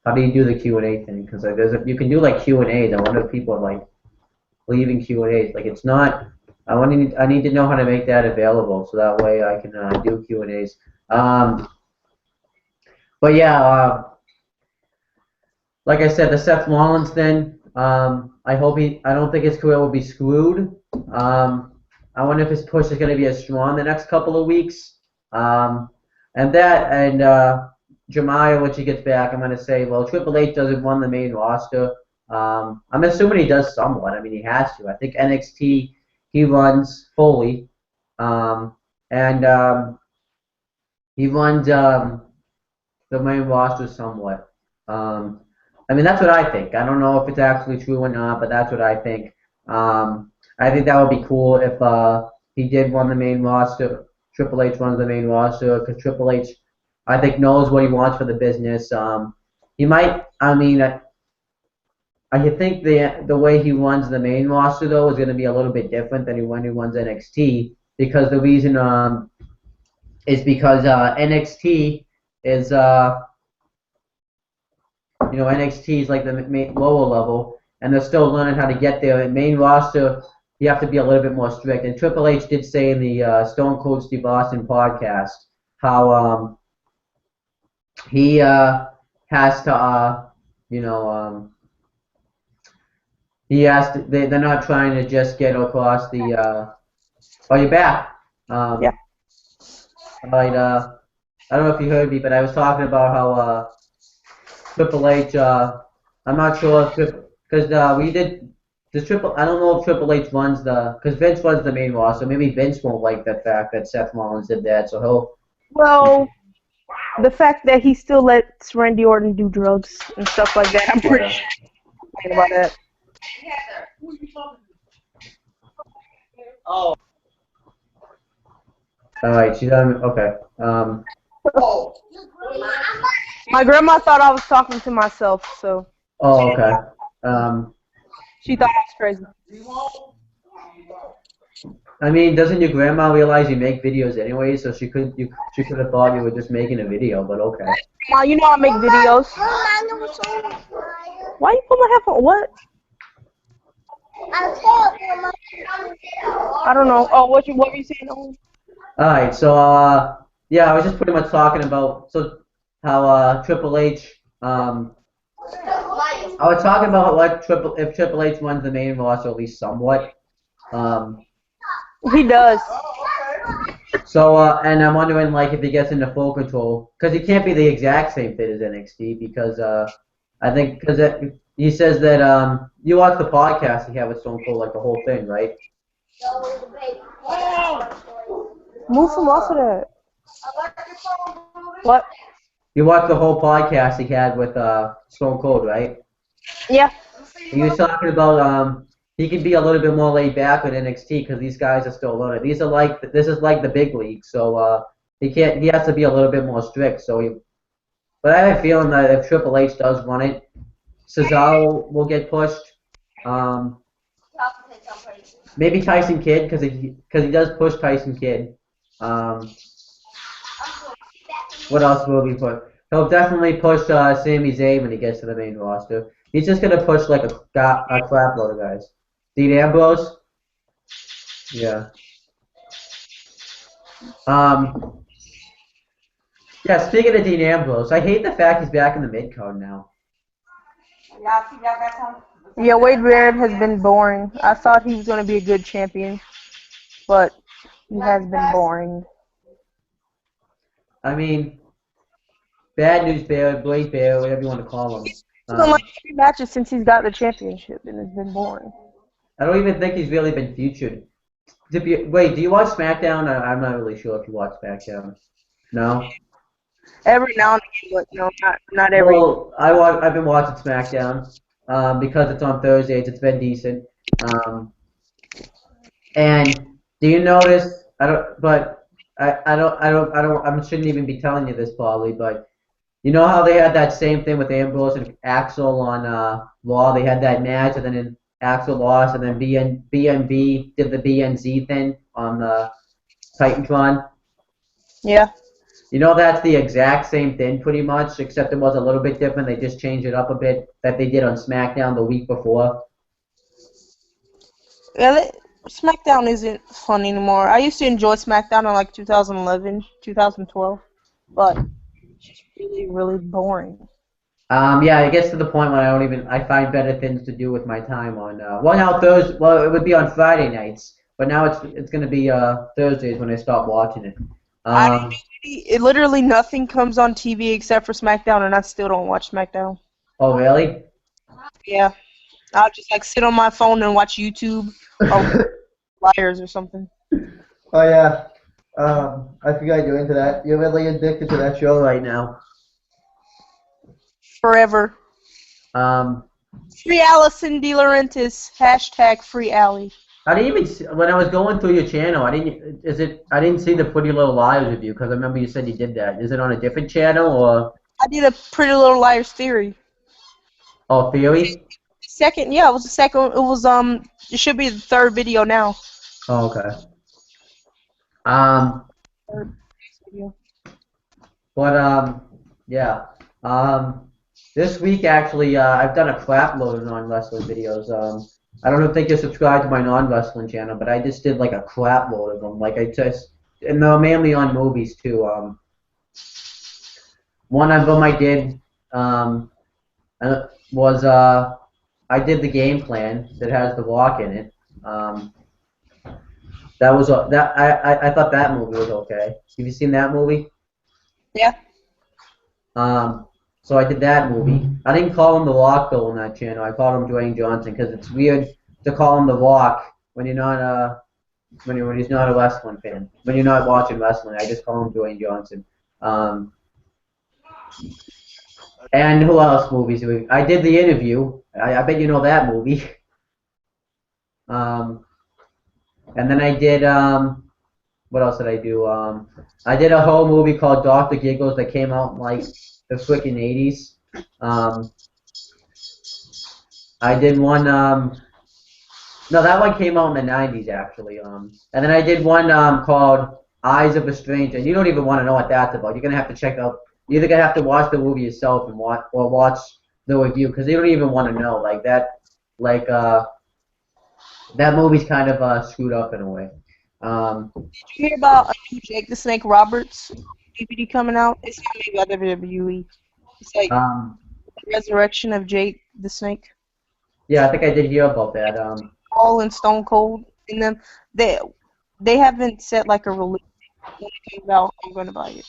How do you do the Q&A thing? Because you can do like Q&As. I wonder if people are like leaving Q&As. Like it's not. I need to know how to make that available so that way I can do Q&As. But yeah, like I said, the Seth Rollins thing. I don't think his career will be screwed. I wonder if his push is going to be as strong the next couple of weeks. And Jamaya, when she gets back, I'm going to say, well, Triple H doesn't run the main roster. I'm assuming he does somewhat. I mean, he has to. I think NXT he runs fully, and he runs the main roster somewhat. I mean, that's what I think. I don't know if it's actually true or not, but that's what I think. I think that would be cool if he did run the main roster. Triple H runs the main roster because Triple H, I think, knows what he wants for the business. He might. I mean, I think the way he runs the main roster though is going to be a little bit different than when he runs NXT because the reason is because NXT is NXT is like the lower level, and they're still learning how to get there. And main roster, you have to be a little bit more strict. And Triple H did say in the Stone Cold Steve Austin podcast how he has to, he has to. They're not trying to just get across the. Oh, you're back. Yeah. Right. I don't know if you heard me, but I was talking about how Triple H. I'm not sure if because we did the Triple. I don't know if Triple H runs because Vince runs the main roster. Maybe Vince won't like the fact that Seth Rollins did that, so he'll. Well, the fact that he still lets Randy Orton do drugs and stuff like that, I'm pretty sure about that. Oh. All right, she's on. Okay. My grandma thought I was talking to myself, so. Oh, okay. She thought I was crazy. I mean, doesn't your grandma realize you make videos anyway? So she could have thought you were just making a video, but okay. Mom, you know I make videos. Why you put my headphone? What? I don't know. Oh, what were you saying? Oh. All right, so yeah, I was just pretty much talking about how Triple H I was talking about like if Triple H runs the main roster at least somewhat. Um, He does. so and I'm wondering like if he gets into full control because he can't be the exact same fit as NXT because I think because he says that you watch the podcast he had with Stone Cold like the whole thing, right? Move from off of that. What? You watched the whole podcast he had with Stone Cold, right? Yeah. He was talking about he can be a little bit more laid back with NXT because these guys are still loaded. This is like the big league, so he has to be a little bit more strict. But I have a feeling that if Triple H does run it, Cesaro will get pushed. Maybe Tyson Kidd because he does push Tyson Kidd. What else will he push? He'll definitely push Sami Zayn when he gets to the main roster. He's just gonna push like a crap load of guys. Dean Ambrose. Yeah. Yeah, speaking of Dean Ambrose, I hate the fact he's back in the mid card now. Yeah, Wade Barrett has been boring. I thought he was going to be a good champion, but he has been boring. I mean, bad news Barrett, Blade Barrett, whatever you want to call him. He's been like 3 matches since he's got the championship, and it's been boring. I don't even think he's really been featured. Wait, do you watch SmackDown? I'm not really sure if you watch SmackDown. No? Every now and again, but no, not every. Well, I've been watching SmackDown because it's on Thursdays. It's been decent. And do you notice? I shouldn't even be telling you this probably, but you know how they had that same thing with Ambrose and Axel on Raw? They had that match, and then Axel lost, and then BNB did the BNZ thing on the Titantron. Yeah. You know, that's the exact same thing pretty much, except it was a little bit different. They just changed it up a bit that they did on SmackDown the week before. Yeah, SmackDown isn't fun anymore. I used to enjoy SmackDown in like 2011, 2012, but it's just really, really boring. Yeah, it gets to the point when I find better things to do with my time on. Now Thursday. Well, it would be on Friday nights, but now it's gonna be Thursdays when I stop watching it. Literally nothing comes on TV except for SmackDown, and I still don't watch SmackDown. Oh really? Yeah, I'll just like sit on my phone and watch YouTube or Liars or something. Oh yeah. I forgot you're into that. You're really addicted to that show right now. Forever. Free Allison De Laurentiis. # Free Allie. I didn't even see, when I was going through your channel. I didn't see the Pretty Little Liars review because I remember you said you did that. Is it on a different channel or? I did a Pretty Little Liars theory. Oh, theory. Second, yeah, it was the second. It was it should be the third video now. Oh, okay. Third video. But yeah. This week actually, I've done a crap load of non-wrestling videos. I don't think you're subscribed to my non-wrestling channel, but I just did like a crap load of them. Like and they're mainly on movies too. One of them I did was I did the game plan that has the Rock in it. I thought that movie was okay. Have you seen that movie? Yeah. So I did that movie. I didn't call him The Rock though on that channel. I called him Dwayne Johnson because it's weird to call him The Rock when you're not when he's not a wrestling fan. When you're not watching wrestling, I just call him Dwayne Johnson. And who else movies? I did The Interview. I bet you know that movie. And then I did what else did I do? I did a whole movie called Dr. Giggles that came out in like the freaking 80s. I did one No, that one came out in the 90s, actually. And then I did one called Eyes of a Stranger. You don't even want to know what that's about. You're going to have to check out. You're either going to have to watch the movie yourself and watch the review, because you don't even want to know. That movie's kind of screwed up in a way. Did you hear about a new Jake the Snake Roberts DVD coming out? It's not made by WWE. It's like Resurrection of Jake the Snake. Yeah, I think I did hear about that. Paul and Stone Cold in them. They haven't set like a release date. When it comes out, I'm gonna buy it.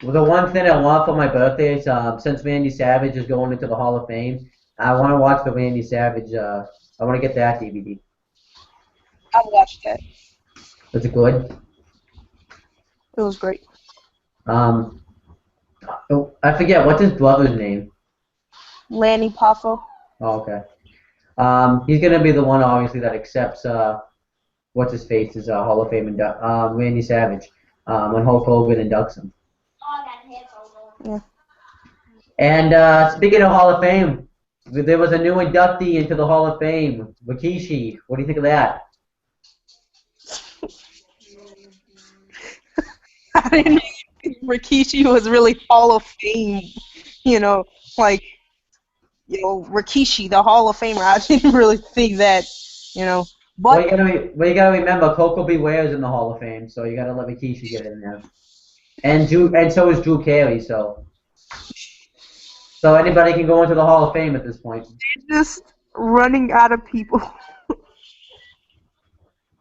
Well, the one thing I want for my birthday is, since Randy Savage is going into the Hall of Fame, I want to watch the Randy Savage. I want to get that DVD. I watched that. Was it good? It was great. Oh, I forget, what's his brother's name? Lanny Poffo. Oh, okay. He's gonna be the one, obviously, that accepts what's his face is Hall of Fame Randy Savage when Hulk Hogan inducts him. Yeah. And speaking of Hall of Fame, there was a new inductee into the Hall of Fame, Rikishi. What do you think of that? I didn't think Rikishi was really Hall of Fame. Rikishi, the Hall of Famer. I didn't really think that, But Well, you gotta remember, Coco Beware is in the Hall of Fame, so you gotta let Rikishi get in there. And so is Drew Carey, so anybody can go into the Hall of Fame at this point. they're just running out of people.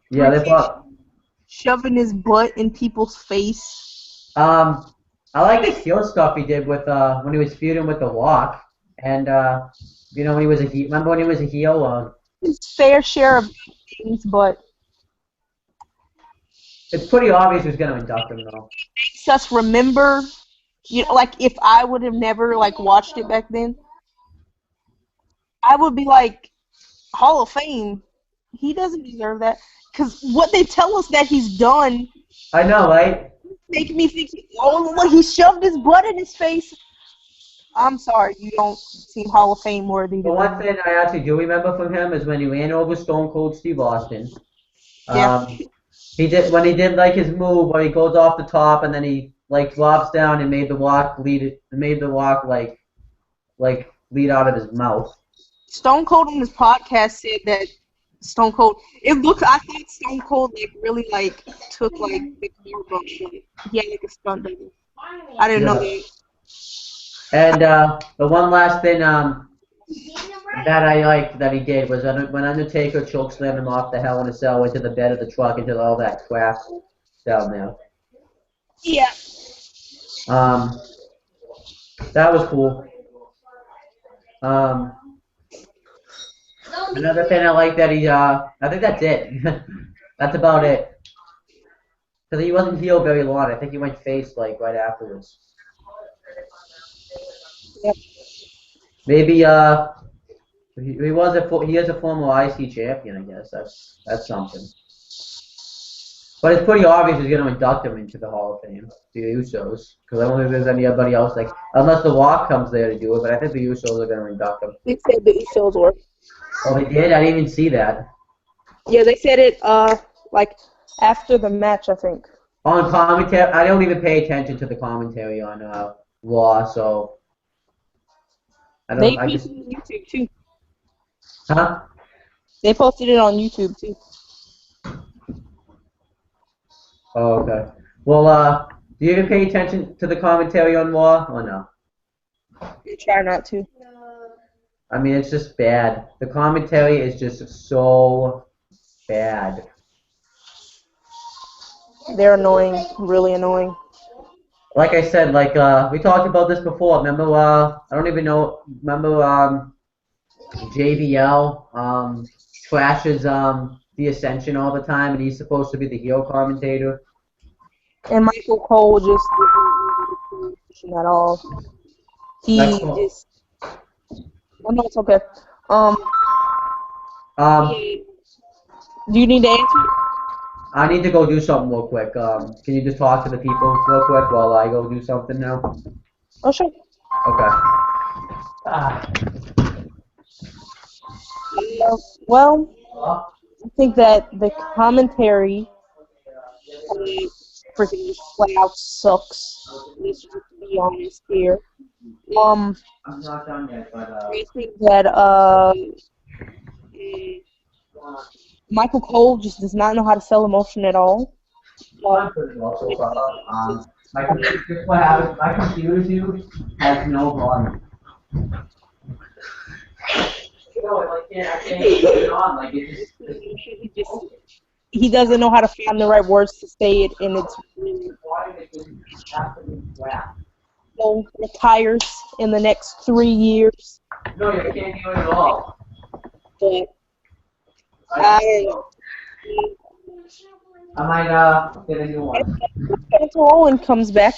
Yeah, they bought. Shoving his butt in people's face. I like the heel stuff he did with when he was feuding with The Rock, and when he was a heel. Remember when he was a heel? His fair share of things, but it's pretty obvious who's gonna induct him, though. makes us remember. If I would have never watched it back then, I would be like, Hall of Fame. He doesn't deserve that. Because what they tell us that he's done. I know, right? Make me think, he shoved his butt in his face. I'm sorry, you don't seem Hall of Fame worthy. The one thing I actually do remember from him is when he ran over Stone Cold Steve Austin. Yeah. He did his move where he goes off the top and then he drops down and made the Rock bleed out of his mouth. Stone Cold on his podcast said that Stone Cold. I thought Stone Cold really took the car bump shit. He had a stunt double. I didn't know that. And the one last thing that I liked that he did was when Undertaker chokeslammed him off the Hell in a Cell into the bed of the truck into all that crap down there. Yeah. That was cool. Another thing I like that he, I think that's it. That's about it. Because he wasn't heel very long. I think he went face right afterwards. Yep. Maybe he is a former IC champion. I guess that's something. But it's pretty obvious he's going to induct him into the Hall of Fame, the Usos, because I don't think there's anybody else unless The Rock comes there to do it. But I think the Usos are going to induct him. They said the Usos were. Oh, they did? I didn't even see that. Yeah, they said it after the match, I think. On commentary, I don't even pay attention to the commentary on Raw, so I don't. They posted it on YouTube too. Huh? They posted it on YouTube too. Oh, okay. Well, do you even pay attention to the commentary on Raw or no? I try not to. I mean, it's just bad. The commentary is just so bad. They're annoying, really annoying. Like I said, we talked about this before. Remember, I don't even know. Remember, JBL trashes the Ascension all the time, and he's supposed to be the heel commentator. And Michael Cole just at all. He just. Oh, no, it's okay. Do you need to answer? I need to go do something real quick. Can you just talk to the people real quick while I go do something now? Oh, sure. Okay. Well, I think that the commentary freaking flat out sucks. Let's just be honest here. I'm not done yet, but I think that Michael Cole just does not know how to sell emotion at all. I'm pretty well so far. My computer, what happens? My computer, dude, has no volume. No, like, yeah, I can't put it on. Like, it just. He doesn't know how to find the right words to say it, and it's so retires in the next 3 years. No, you can't do it at all. But I might get a new one. until Owen comes back.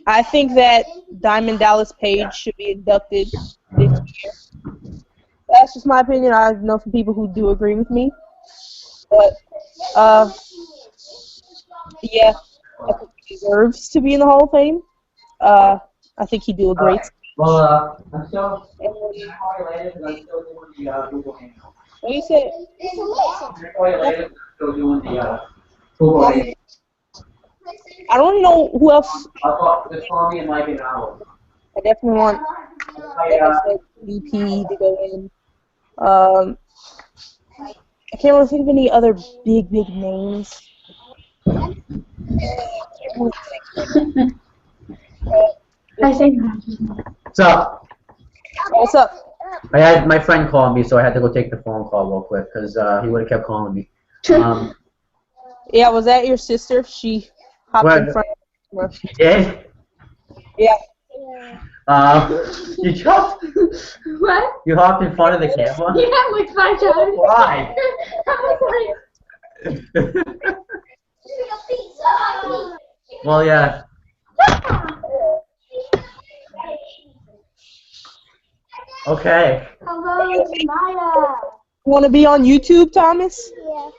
I think that Diamond Dallas Page should be inducted this year. That's just my opinion. I know some people who do agree with me. But, yeah, I think he deserves to be in the Hall of Fame. I think he'd do a great. Well, I'm still related because I'm still doing the Google Hangout. What do you say? I'm still doing the Google Hangout. I don't know who else. Just call me in like an hour. I definitely want, like I said, VP to go in. I can't really think of any other big names. I think. What's up? What's up? I had my friend call me, so I had to go take the phone call real quick because he would have kept calling me. Yeah, was that your sister? She hopped in front of She did? Yeah. You jumped? What? You hopped in front of the camera? Yeah, like 5 times. Why? I was like, Well, yeah. Okay. hello, Maya. You want to be on YouTube, Thomas? Yeah.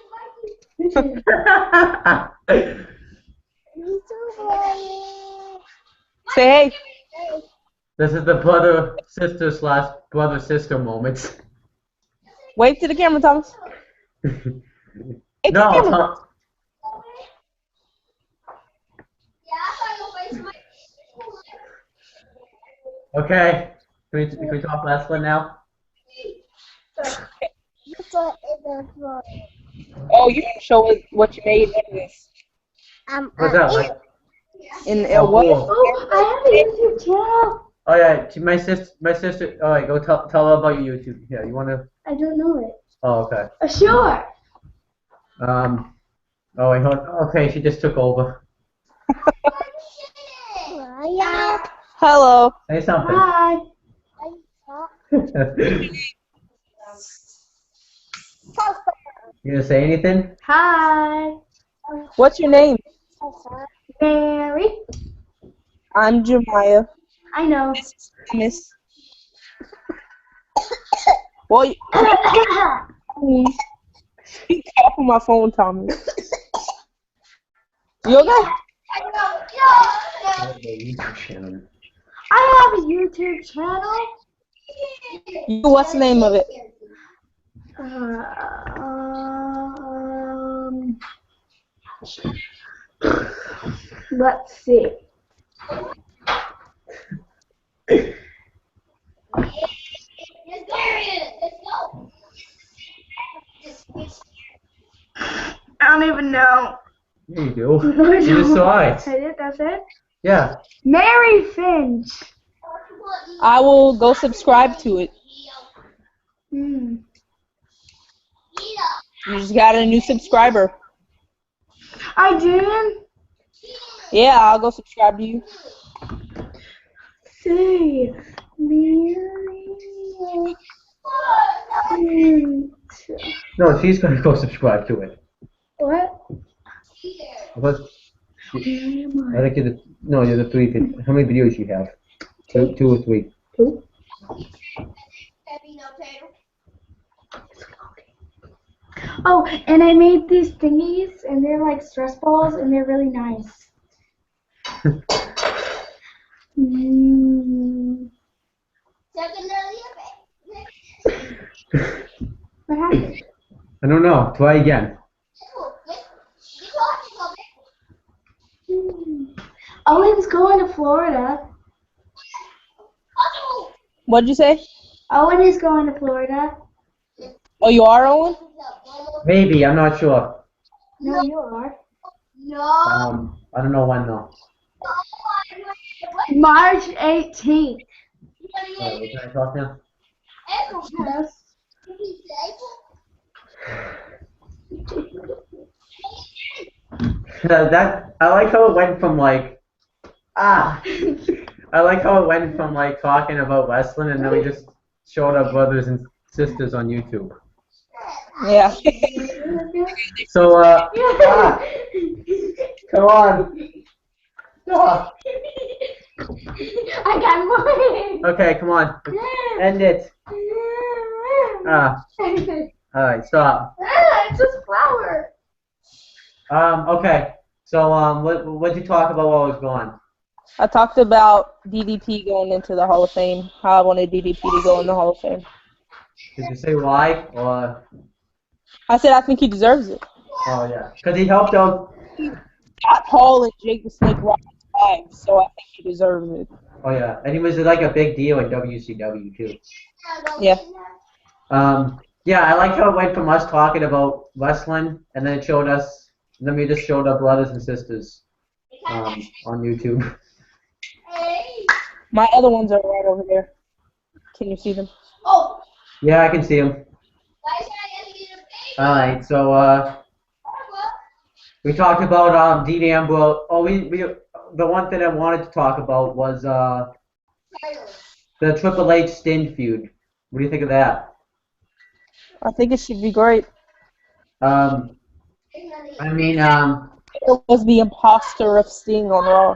Say hey. This is the brother-sister slash brother-sister moments. Wave to the camera, Thomas. Hey, to the No, camera. Tom. Okay. Can we talk wrestling now? Oh, you can show us what you made out of this. What's up, Mike? In Oh, what? cool. Oh, I have a YouTube channel. Oh yeah, my sister. All right, go tell her about your YouTube. Yeah, you wanna? I don't know it. Oh, okay. Sure. Oh wait, hold. Okay, she just took over. Hello. Say something. Hi. You gonna say anything? Hi. What's your name? Mary. I'm Jamaya. I know. Miss. Well, speak off of my phone, Tommy. You okay? I have a YouTube channel. What's the name of it? Let's see. I don't even know. Yeah, you do. You just saw it. I did, that's it? Yeah. Mary Finch. I will go subscribe to it. Hmm. You just got a new subscriber. I did? Yeah, I'll go subscribe to you. See. Mary Finch. No, she's gonna go subscribe to it. What? What? I think you're the you're the three. How many videos you have? Two or three. Two. Oh, and I made these thingies, and they're like stress balls, and they're really nice. What happened? I don't know. Try again. Owen's going to Florida. What'd you say? Owen is going to Florida. Oh, you are, Owen? Maybe. I'm not sure. No, you are. I don't know when though. March 18th. Can I talk now? Yes. That I like how it went from like I like how it went from like talking about wrestling and then we just showed our brothers and sisters on YouTube. Yeah. So come on. Ah. I got mine. Okay, come on. End it. Alright, stop. It's just flour. Okay. So what'd you talk about while I was gone? I talked about DDP going into the Hall of Fame. How I wanted DDP to go in the Hall of Fame. Did you say why or I said I think he deserves it. oh yeah. Because he helped out Scott Hall and Jake the Snake Roberts live, so I think he deserves it. oh yeah. And he was like a big deal in WCW too. Yeah. Yeah, I like how it went from us talking about wrestling, and then it showed us, and then we just showed our brothers and sisters on YouTube. My other ones are right over there. Can you see them? Yeah, I can see them. All right, so we talked about Dean Ambrose. Oh, the one thing I wanted to talk about was the Triple H Sting feud. What do you think of that? I think it should be great. I mean, It was the imposter of Sting on Raw.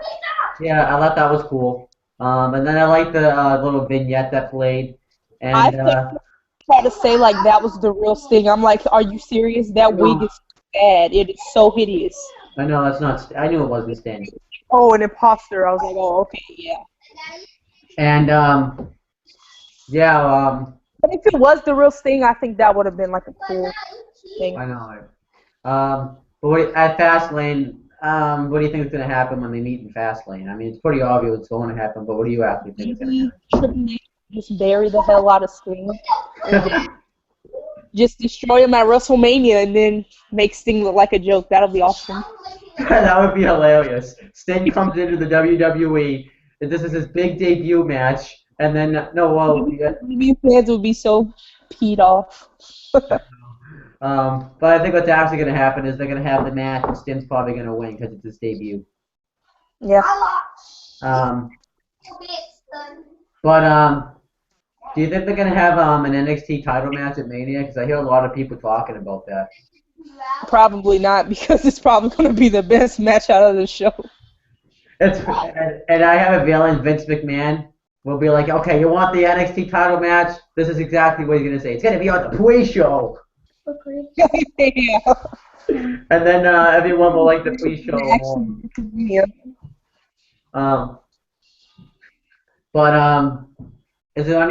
yeah, I thought that was cool. And then I like the little vignette that played. And I think try to say like that was the real Sting. I'm like, are you serious? That wig is bad. It is so hideous. I know that's not. I knew it wasn't Sting. Oh, an imposter. I was like, oh, okay, yeah. And yeah. But if it was the real Sting, I think that would have been like a cool thing. I know. But at Fastlane, what do you think is going to happen when they meet in Fastlane? I mean, it's pretty obvious what's going to happen, but what do you actually think is going to happen? Triple H just bury the hell out of Sting. Just destroy him at WrestleMania and then make Sting look like a joke. That'll be awesome. That would be hilarious. Sting comes into the WWE, and this is his big debut match, and then WWE fans would be so peed off. but I think what's actually going to happen is they're going to have the match, and Sting's probably going to win because it's his debut. Yeah. But do you think they're going to have an NXT title match at Mania? Because I hear a lot of people talking about that. Probably not, because it's probably going to be the best match out of the show. And I have a feeling Vince McMahon will be like, okay, you want the NXT title match? This is exactly what he's going to say. It's going to be on the pre-show. Yeah. And then everyone will like the pre-show more. Yeah. Is there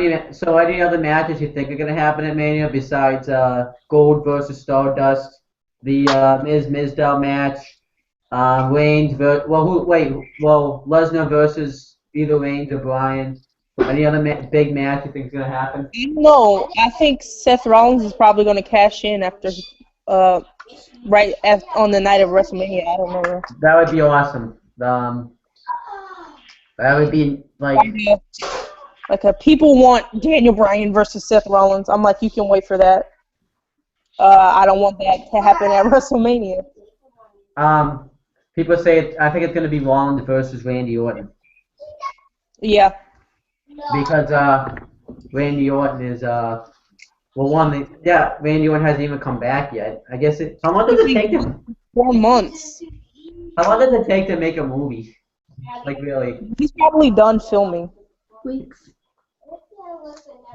any other matches you think are going to happen at Mania besides Gold versus Stardust, the Miz-Mizdow match, Reigns Lesnar versus either Reigns or Bryan? Any other big match you think is going to happen? No, I think Seth Rollins is probably going to cash in after, on the night of WrestleMania. I don't know. That would be awesome. That would be like people want Daniel Bryan versus Seth Rollins. I'm like, you can wait for that. I don't want that to happen at WrestleMania. People say I think it's going to be Rollins versus Randy Orton. Yeah. Because Randy Orton is Randy Orton hasn't even come back yet. I guess how long does it take to 4 months? How long does it take to make a movie? Like really? He's probably done filming. Weeks.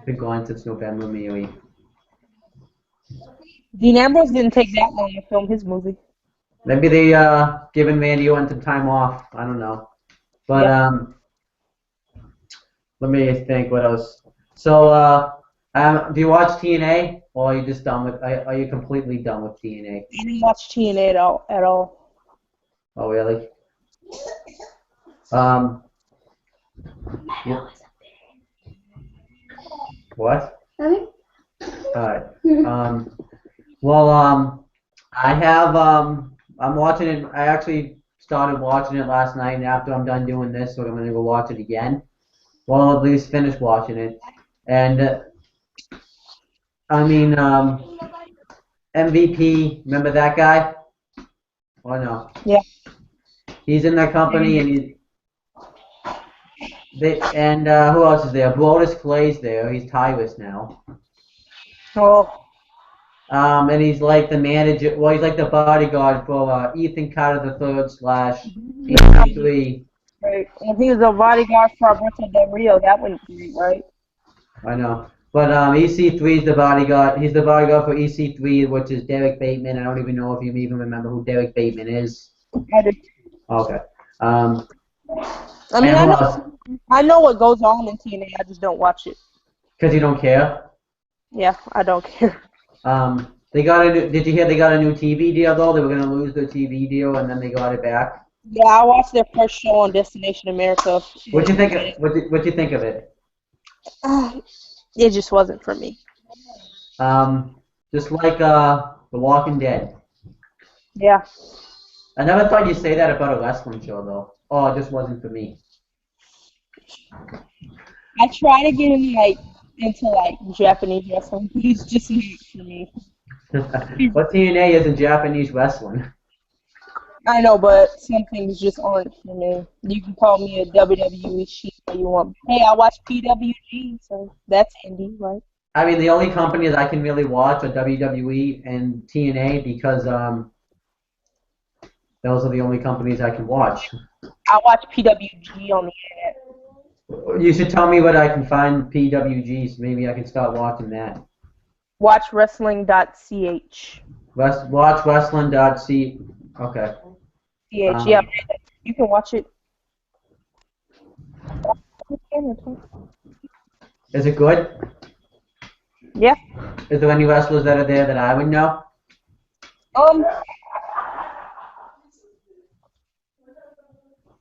Been gone since November, maybe. Dean Ambrose didn't take that long to film his movie. Maybe they giving Randy Orton some time off. I don't know. But let me think what else. So Do you watch TNA, or are you just done with? Are you completely done with TNA? I didn't watch TNA at all. Oh, really? Um. What? Okay. Alright. Well, I have, I'm watching it. I actually started watching it last night, and after I'm done doing this, so I'm gonna go watch it again. Well, at least finish watching it. And, I mean, MVP, remember that guy? Or no? Yeah. He's in that company, and who else is there? Brodus Clay's there. He's Tyrus now. Oh. And he's like the manager. Well, he's like the bodyguard for Ethan Carter the Third slash EC3. Right. And he was a bodyguard for Alberto Del Rio. That went great, right? I know. But EC3 is the bodyguard. He's the bodyguard for EC3, which is Derek Bateman. I don't even know if you even remember who Derek Bateman is. I do. Okay. I mean, I know what goes on in TNA. I just don't watch it. Because you don't care? Yeah, I don't care. They got a new, did you hear they got a new TV deal though? They were gonna lose their TV deal and then they got it back. Yeah, I watched their first show on Destination America. What'd you think? What'd you think of it? It just wasn't for me. Just like The Walking Dead. Yeah. I never thought you'd say that about a wrestling show though. Oh, it just wasn't for me. I try to get into Japanese wrestling, but it's just not for me. What TNA isn't Japanese wrestling? I know, but some things just aren't for me. You can call me a WWE sheep if you want. Hey, I watch PWG, so that's indie, right? I mean, the only companies I can really watch are WWE and TNA because those are the only companies I can watch. I watch PWG on the internet. You should tell me what I can find PWG, so maybe I can start watching that. Watch wrestling.ch. Watch wrestling.c. Okay. CH, yeah. You can watch it. Is it good? Yeah. Is there any wrestlers that are there that I would know?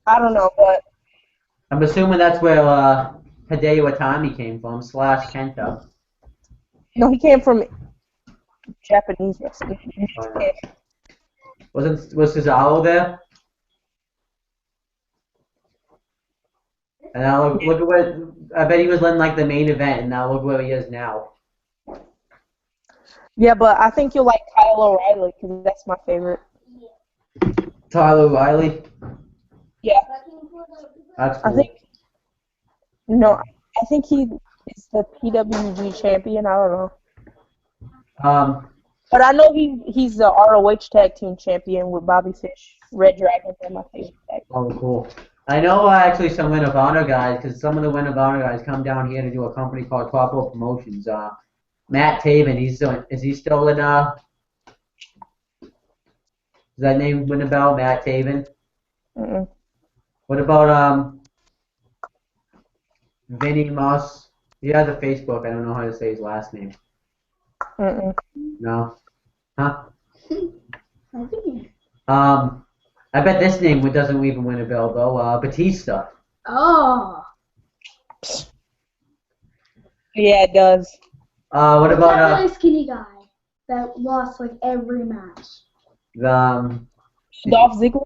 I don't know, but I'm assuming that's where Hideo Itami came from, / Kenta. no, he came from Japanese wrestling. Was Cesaro there? And now look at where I bet he was in like the main event, and now look where he is now. Yeah, but I think you'll like Kyle O'Reilly because that's my favorite. Tyler O'Reilly. Yeah. That's cool. I think he is the PWG champion. I don't know. But I know he's the ROH tag team champion with Bobby Fish. Red Dragons are my favorite tag. Oh, cool. I know actually some Ring of Honor guys, because some of the Ring of Honor guys come down here to do a company called Tropical Promotions. Matt Taven, is he still in does that name ring a bell? Matt Taven? Mm-mm. What about Vinny Moss? He has a Facebook. I don't know how to say his last name. Mm-mm. No? Huh? I think. I bet this name doesn't even ring a bell though. Batista. Oh. Yeah, it does. What about that really skinny guy that lost like every match? Dolph Ziggler?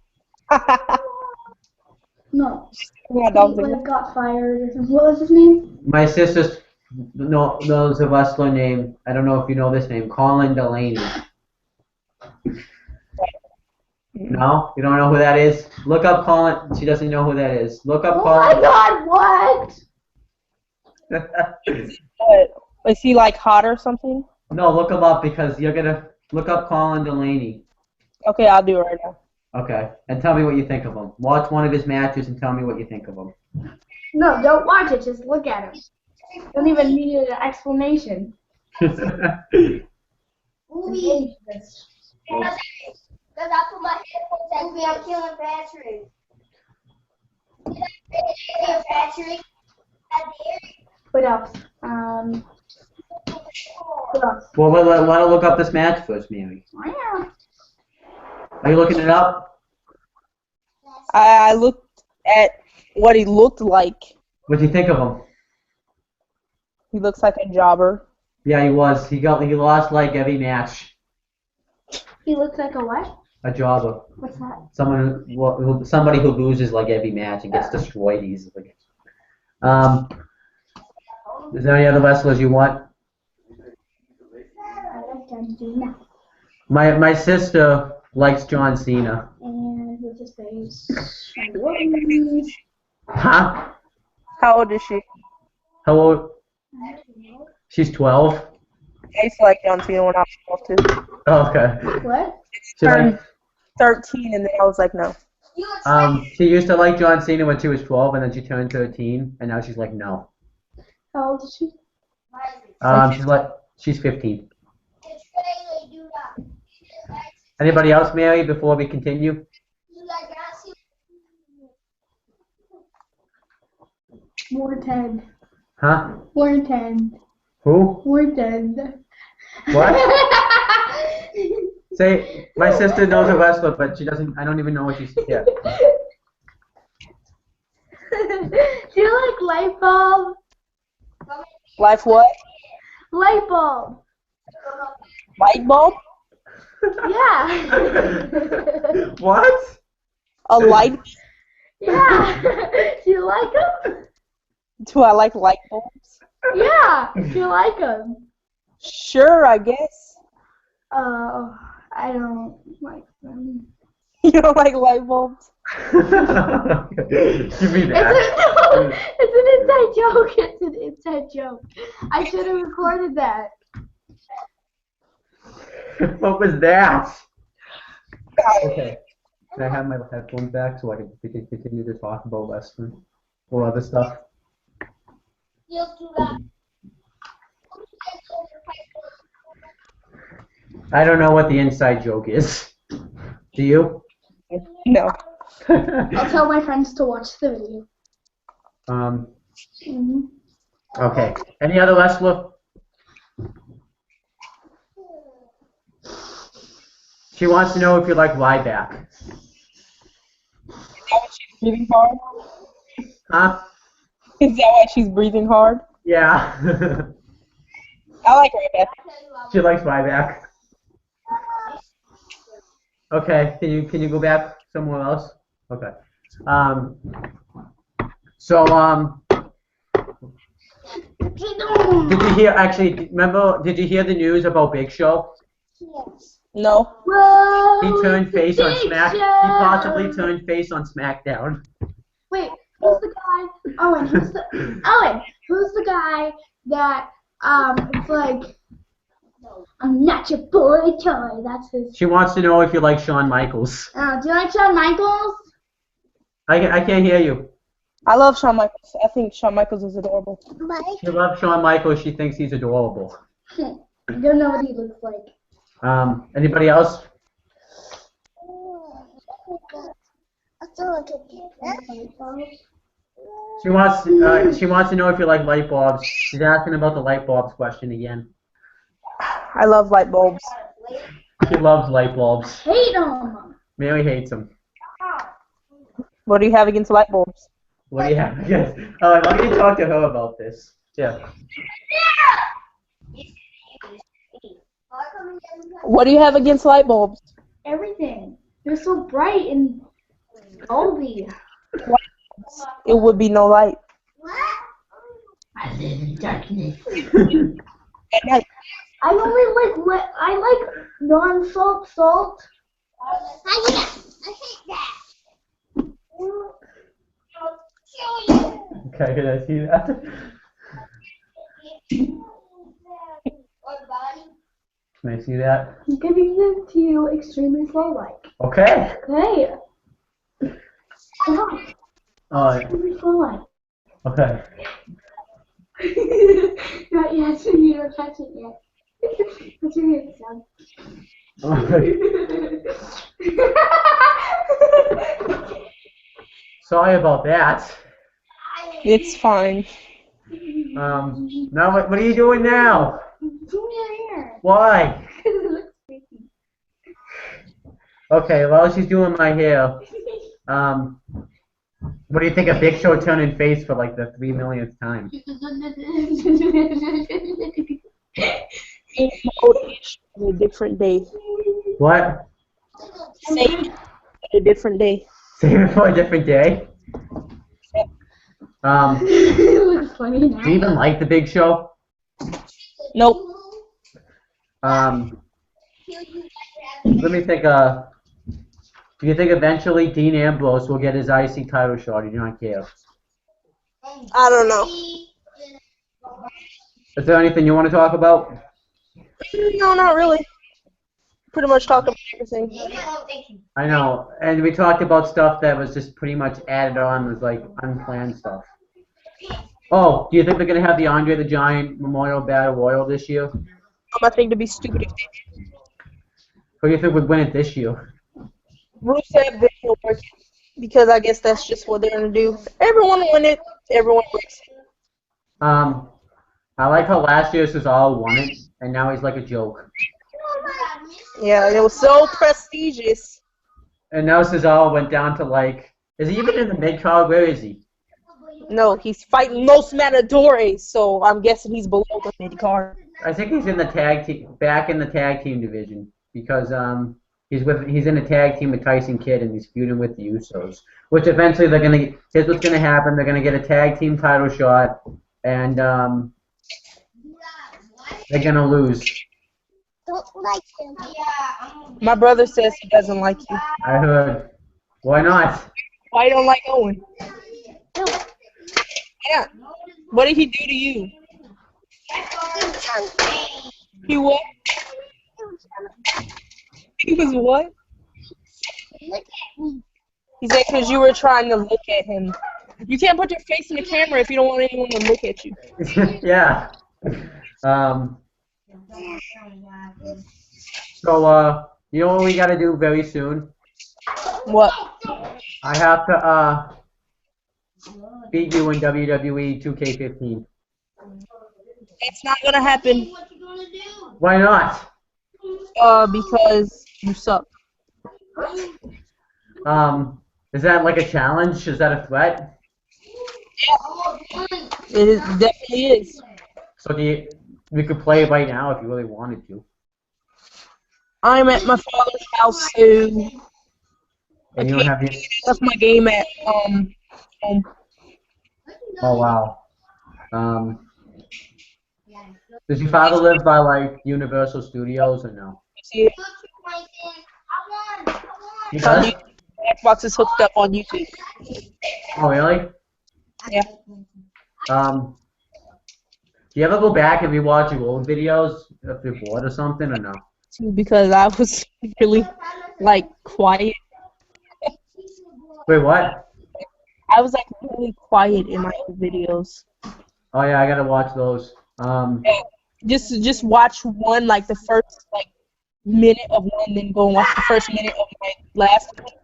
No. Yeah, Dolph He Ziggler. got fired or something. What was his name? My sister knows a wrestler named, I don't know if you know this name, Colin Delaney. No? You don't know who that is? Look up Colin. She doesn't know who that is. Look up Colin. Oh my god, what? Is he like hot or something? No, look him up because you're going to look up Colin Delaney. Okay, I'll do it right now. Okay. And tell me what you think of him. Watch one of his matches and tell me what you think of him. No, don't watch it. Just look at him. Don't even need an explanation. Movie. Because I put my headphones at me, I'm killing Patrick. Patrick. What else? Well, let her look up this match first, Mary. Yeah. Are you looking it up? I looked at what he looked like. What do you think of him? He looks like a jobber. Yeah, he was. He lost like every match. He looks like a what? A jobber. What's that? Somebody who loses like every match and gets destroyed easily. Is there any other wrestlers you want? I like John Cena. My sister likes John Cena. And what's his face? Huh? How old is she? How old? She's 12. I used to like John Cena when I was 12 too. Oh, okay. What? She like, 13, and then I was like, no. she used to like John Cena when she was 12, and then she turned 13, and now she's like, no. How old is she? She's 15. Anybody else, Mary, before we continue? Morton. Huh? Morton. Who? Morton. What? Say, my sister knows a wrestler, but she doesn't. I don't even know what she's. Yeah. Do you like light bulb? Life what? Light bulb. Light bulb? Yeah. What? A light? Yeah. Do you like them? Do I like light bulbs? Yeah. Do you like them? Sure, I guess. I don't like them. You don't like light bulbs? Give me that. It's an inside joke. It's an inside joke. I should have recorded that. What was that? Okay. Can I have my headphones back so we can continue to talk about wrestling or other stuff? I don't know what the inside joke is. Do you? No. I'll tell my friends to watch the video. Okay. Any other wrestler? She wants to know if you like Ryback. Is that why she's breathing hard? Huh? Is that why she's breathing hard? Yeah. I like Ryback. She likes Ryback. Okay, can you go back somewhere else? Okay. Did you hear, actually, remember, did you hear the news about Big Show? No. Whoa! He turned face on Big Smack. He Show! possibly turned face on SmackDown. Wait, who's the guy? Owen, who's the guy that it's like I'm not your boy toy. That's his. She wants to know if you like Shawn Michaels. Do you like Shawn Michaels? I can't hear you. I love Shawn Michaels. I think Shawn Michaels is adorable. She loves Shawn Michaels. She thinks he's adorable. I don't know what he looks like. Anybody else? She wants to know if you like light bulbs. She's asking about the light bulbs question again. I love light bulbs. She loves light bulbs. Hate them. Mary hates them. What do you have against light bulbs? What do you have? Yes. Why don't you talk to her about this? Yeah. What do you have against light bulbs? Everything. They're so bright and bulby. It would be no light. I live in darkness. At night. I only like non-salt salt. I hate that. Okay, can I see that? Can I see that? I'm giving them to you extremely slow-like. Okay. Okay. Come on. Extremely slow-like. Okay. Not yet. You don't touch it yet. What's your hand sound? Sorry about that. It's fine. Now what are you doing now? Zoom in here. Why? Because it looks creepy. Okay, while she's doing my hair, what do you think of Big Show turning face for like the 3 millionth time? On a different day. What? Same on a different day. Save it for a different day? It looks funny now. Do you even like the Big Show? Nope. Let me think, do you think eventually Dean Ambrose will get his IC title shot, or do you not care? I don't know. Is there anything you want to talk about? No, not really. Pretty much talking about everything. I know, and we talked about stuff that was just pretty much added on, was like unplanned stuff. Oh, do you think they're going to have the Andre the Giant Memorial Battle Royal this year? I think to be stupid if they did. Who do you think would win it this year? Rusev, they will work it, because I guess that's just what they're gonna do. Everyone win it. Everyone breaks it. I like how last year Cesaro won it, and now he's like a joke. Yeah, it was so prestigious. And now Cesaro went down to like, is he even in the mid card? Where is he? No, he's fighting Los Matadores, so I'm guessing he's below the mid card. I think he's in the tag team, back in the tag team division, because he's in a tag team with Tyson Kidd, and he's feuding with the Usos. Which eventually they're gonna. Here's what's gonna happen: they're gonna get a tag team title shot, and they're gonna lose. Don't like him. My brother says he doesn't like you. I heard. Why not? Why you don't like Owen? Yeah. What did he do to you? He what? He was what? Look at me. He said because you were trying to look at him. You can't put your face in the camera if you don't want anyone to look at you. Yeah. So, you know what we gotta do very soon? What? I have to, beat you in WWE 2K15. It's not gonna happen. Why not? Because you suck. Is that like a challenge? Is that a threat? It definitely is. So we could play it right now if you really wanted to. I'm at my father's house, so I And you don't have can't your... left my game at home. Oh, wow. Does your father live by, like, Universal Studios or no? See, He does? Xbox is hooked up on YouTube. Oh, really? Yeah. Do you ever go back and rewatch your old videos if you're bored or something, or no? Because I was really, like, quiet. Wait, what? I was, like, really quiet in my old videos. Oh, yeah, I gotta watch those. Just watch one, like, the first, like, minute of one, then go and watch the first minute of my last one.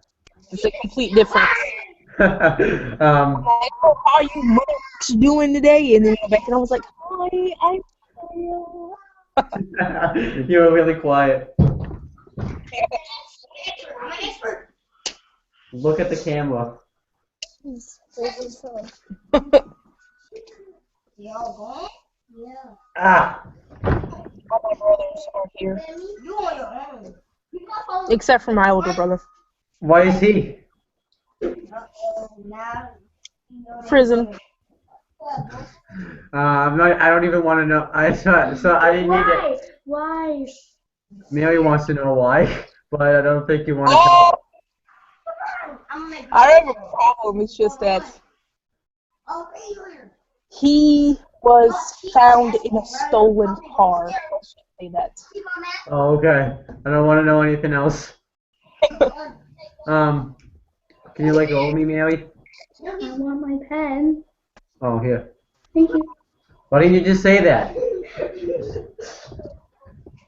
It's a complete difference. Like, oh, how are you much doing today? And then I went back and I was like, hi, I'm You were really quiet. Look at the camera. Ah! all my brothers are here. Except for my older brother. Why is he? Prison. I'm not. I don't even want to know. So I didn't need it. Why? Mary wants to know why, but I don't think you want to. Oh! I don't have a problem. It's just that he was found in a stolen car. Let's just say that. Oh, okay. I don't want to know anything else. Can you let go of me, Mary? I want my pen. Oh, here. Thank you. Why didn't you just say that?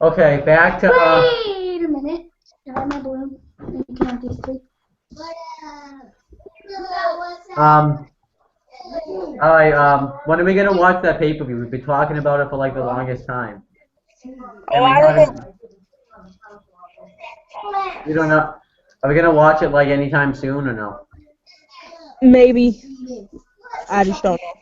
Okay, back to Wait a minute. I have my balloon. You can have these three. Alright, when are we gonna watch that pay-per-view? We've been talking about it for like the longest time. Oh, I don't know. You don't know. Are we gonna watch it like anytime soon or no? Maybe. I just don't know.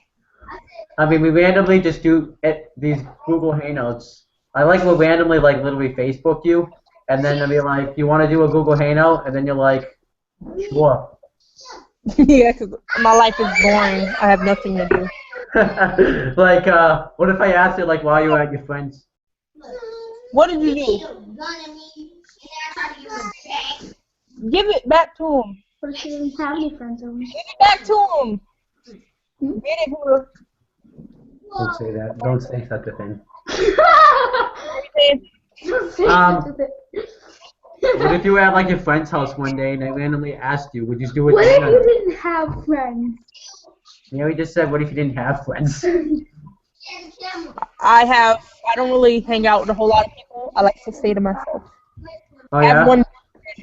I mean, we randomly just do these Google Hangouts. I like we'll randomly like literally Facebook you, and then they'll be like, "You want to do a Google Hangout?" And then you're like, "Sure." Yeah, 'cause my life is boring. I have nothing to do. Like, what if I asked you like while you were at your friends? What did you do? Give it back to him. What if she doesn't have any friends over? Give it back to him. Get it, bro. Don't say that. Don't say such a thing. Don't say Um, such a thing. What if you were at like your friend's house one day and they randomly asked you, would you do it? What if then? you didn't have friends? Yeah, we just said, what if you didn't have friends? I don't really hang out with a whole lot of people. I like to stay to myself. Oh I have yeah. one.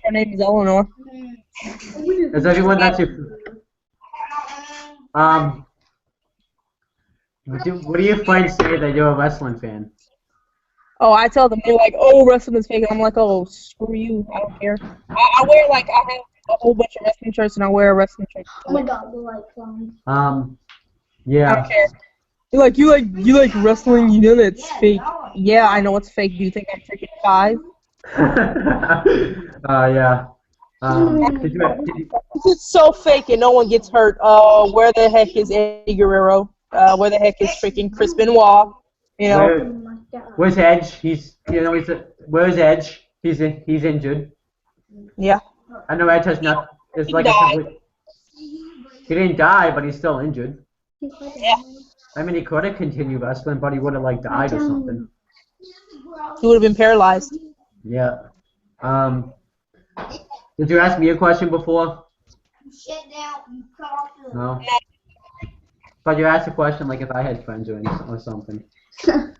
Her name is Eleanor. Is everyone that's your? What do your friends say that you're a wrestling fan? Oh, I tell them, they're like, oh, wrestling is fake. And I'm like, oh, screw you. I don't care. I wear, like, I have a whole bunch of wrestling shirts, and I wear a wrestling shirt. Oh my god, the light clown. I Yeah. don't care. You like wrestling? You know that's fake. Yeah, I know it's fake. Do you think I'm freaking 5? Yeah. Did you, It's so fake and no one gets hurt. Where the heck is Eddie Guerrero? Where the heck is freaking Chris Benoit? You know? Oh my god. where's Edge? Where's Edge? He's injured. Yeah. I know Edge has not. It's He like died. he didn't die, but he's still injured. Yeah. I mean, he could have continued wrestling, but he would have like died or something. He would have been paralyzed. Yeah. Did you ask me a question before? No. But you asked a question like if I had friends or something. So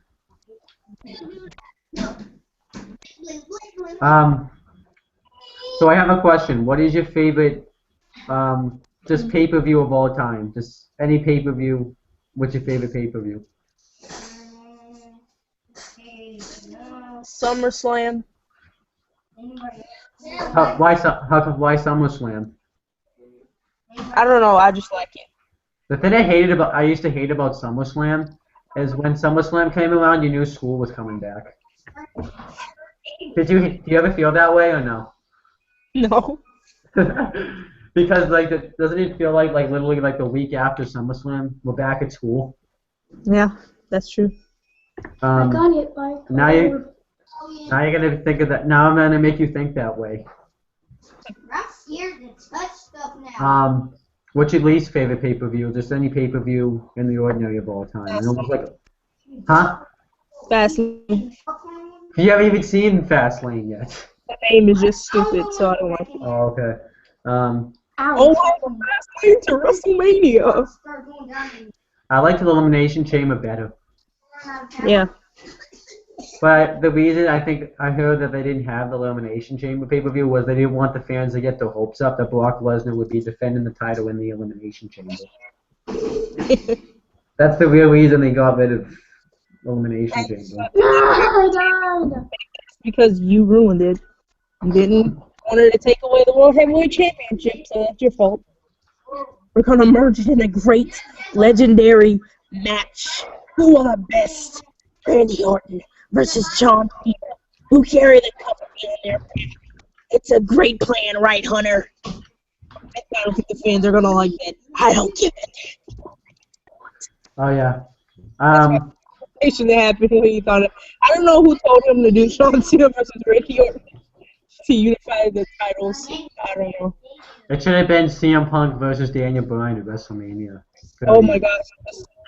I have a question. What is your favorite just pay-per-view of all time? Just any pay-per-view. What's your favorite pay-per-view? SummerSlam. Why SummerSlam? I don't know. I just like it. The thing I used to hate about SummerSlam is when SummerSlam came around, you knew school was coming back. Do you ever feel that way or no? No. Because doesn't it feel like literally like the week after SummerSlam we're back at school? Yeah, that's true. I got it, like. Now you're gonna think of that. Now I'm gonna make you think that way. I'm scared to touch stuff now. What's your least favorite pay-per-view? Just any pay-per-view in the ordinary of all time. And almost like, huh? Fastlane. You haven't even seen Fastlane yet. The name is just stupid, so I don't like it. Oh, okay. Oh, Fastlane to WrestleMania. I liked the Elimination Chamber better. Yeah. But the reason I heard that they didn't have the Elimination Chamber pay-per-view was they didn't want the fans to get their hopes up that Brock Lesnar would be defending the title in the Elimination Chamber. That's the real reason they got rid of Elimination Chamber. I died. Because you ruined it. You didn't want her to take away the World Heavyweight Championship, so that's your fault. We're going to merge it in a great, legendary match. Who are the best? Randy Orton versus John Cena, who carry the company in their back. It's a great plan, right, Hunter? I don't think the fans are going to like that. I don't give it. Oh, yeah. That happened when he thought it. I don't know who told him to do John Cena versus Randy Orton to unify the titles. I don't know. It should have been CM Punk versus Daniel Bryan at WrestleMania. Oh my gosh,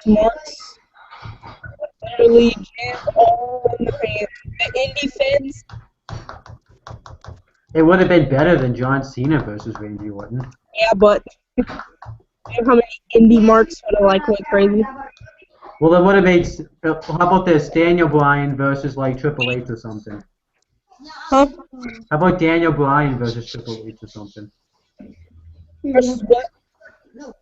Marks literally jammed all in the fans. The indie fans. It would have been better than John Cena versus Randy Orton. Yeah, but you know how many indie marks would have went crazy? Well, it would have made. How about this? Daniel Bryan versus Triple H or something. Huh? How about Daniel Bryan versus Triple H or something? Versus what?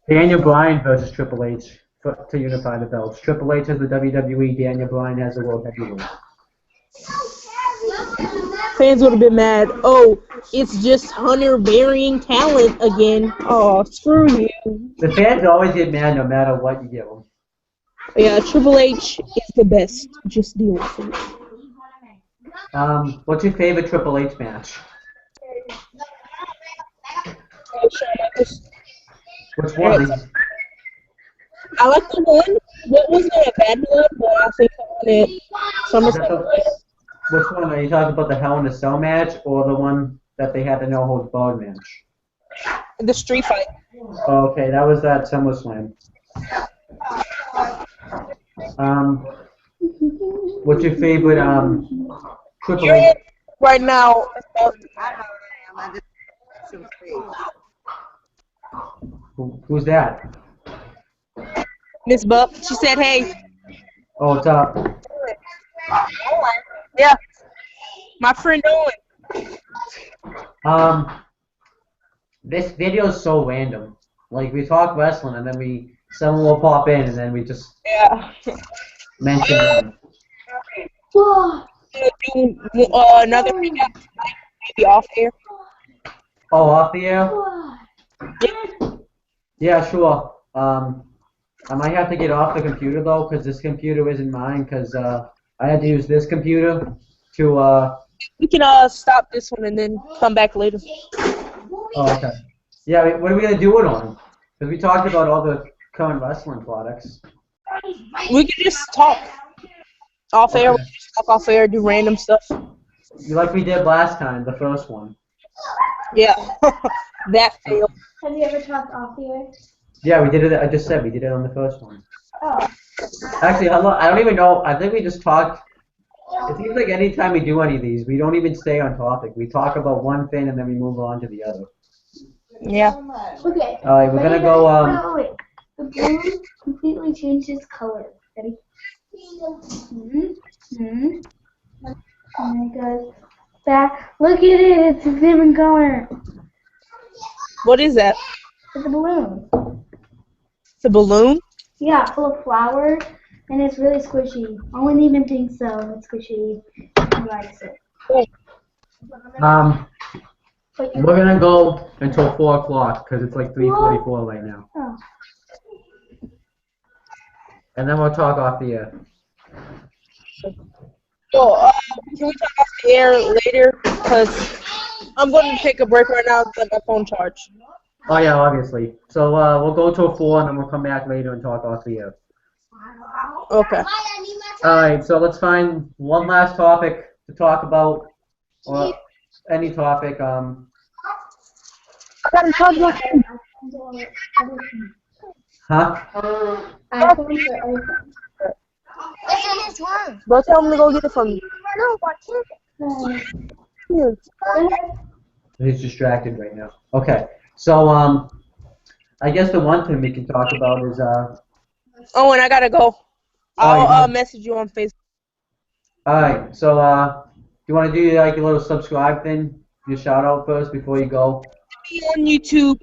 Daniel Bryan versus Triple H to unify the belts. Triple H has the WWE. Daniel Bryan has the World Heavyweight. Fans would have been mad. Oh, it's just Hunter burying talent again. Oh, screw you. The fans always get mad no matter what you give them. Yeah, Triple H is the best. Just deal with it. What's your favorite Triple H match? Which one? I like the one. That wasn't a bad one, but I think the one at SummerSlam. Which one? Are you talking about the Hell in a Cell match or the one that they had the no holds barred match? The street fight. Oh, okay, that was that SummerSlam. What's your favorite Triple H? Right now. Who's that? Miss Buck. She said, "Hey." Oh, what's up? Yeah. My friend Owen. This video is so random. Like, we talk wrestling and then someone will pop in and then we just mention them. Whoa. Do another recap, maybe off air. Oh, off the air? Whoa. Yeah, sure. I might have to get off the computer though, because this computer isn't mine, because I had to use this computer to We can stop this one and then come back later. Oh, okay. Yeah, what are we gonna do it on? Because we talked about all the current wrestling products. We can just talk off air. We can just talk off air, do random stuff. Like we did last time, the first one. Yeah, that failed. Have you ever talked off the air? Yeah, we did it. I just said we did it on the first one. Oh. Actually, I don't even know. I think we just talked. It seems like any time we do any of these, we don't even stay on topic. We talk about one thing and then we move on to the other. Yeah. Okay. All right, we're gonna go. Wait. The blue completely changes color. Ready? Oh my god. Back. Look at it. It's a different color. What is that? It's a balloon. It's a balloon? Yeah, full of flowers, and it's really squishy. Owen even thinks so. It's squishy. He likes it. We're gonna go until 4 o'clock because it's like 3:44 right now. Oh. And then we'll talk off the air. So, can we talk off the air later? Because I'm going to take a break right now to let my phone charge. Oh yeah, obviously. So we'll go till 4 and then we'll come back later and talk off the air. Okay. Alright, so let's find one last topic to talk about. Or any topic. I gotta charge my phone. Huh? iPhone for everything. It's in his room. Bro, tell him to go get it from me. No, watch it. He's distracted right now. Okay. So I guess the one thing we can talk about is Oh, and I gotta go. I'll message you on Facebook. Alright, so you wanna do like a little subscribe thing? Your shout out first before you go? Be on YouTube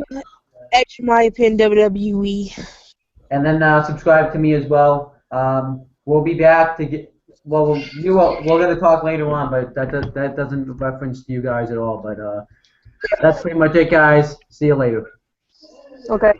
at JamayaPennWWE. And then subscribe to me as well. We'll be back to get. Well, we're gonna talk later on, but that doesn't reference to you guys at all. But that's pretty much it, guys. See you later. Okay.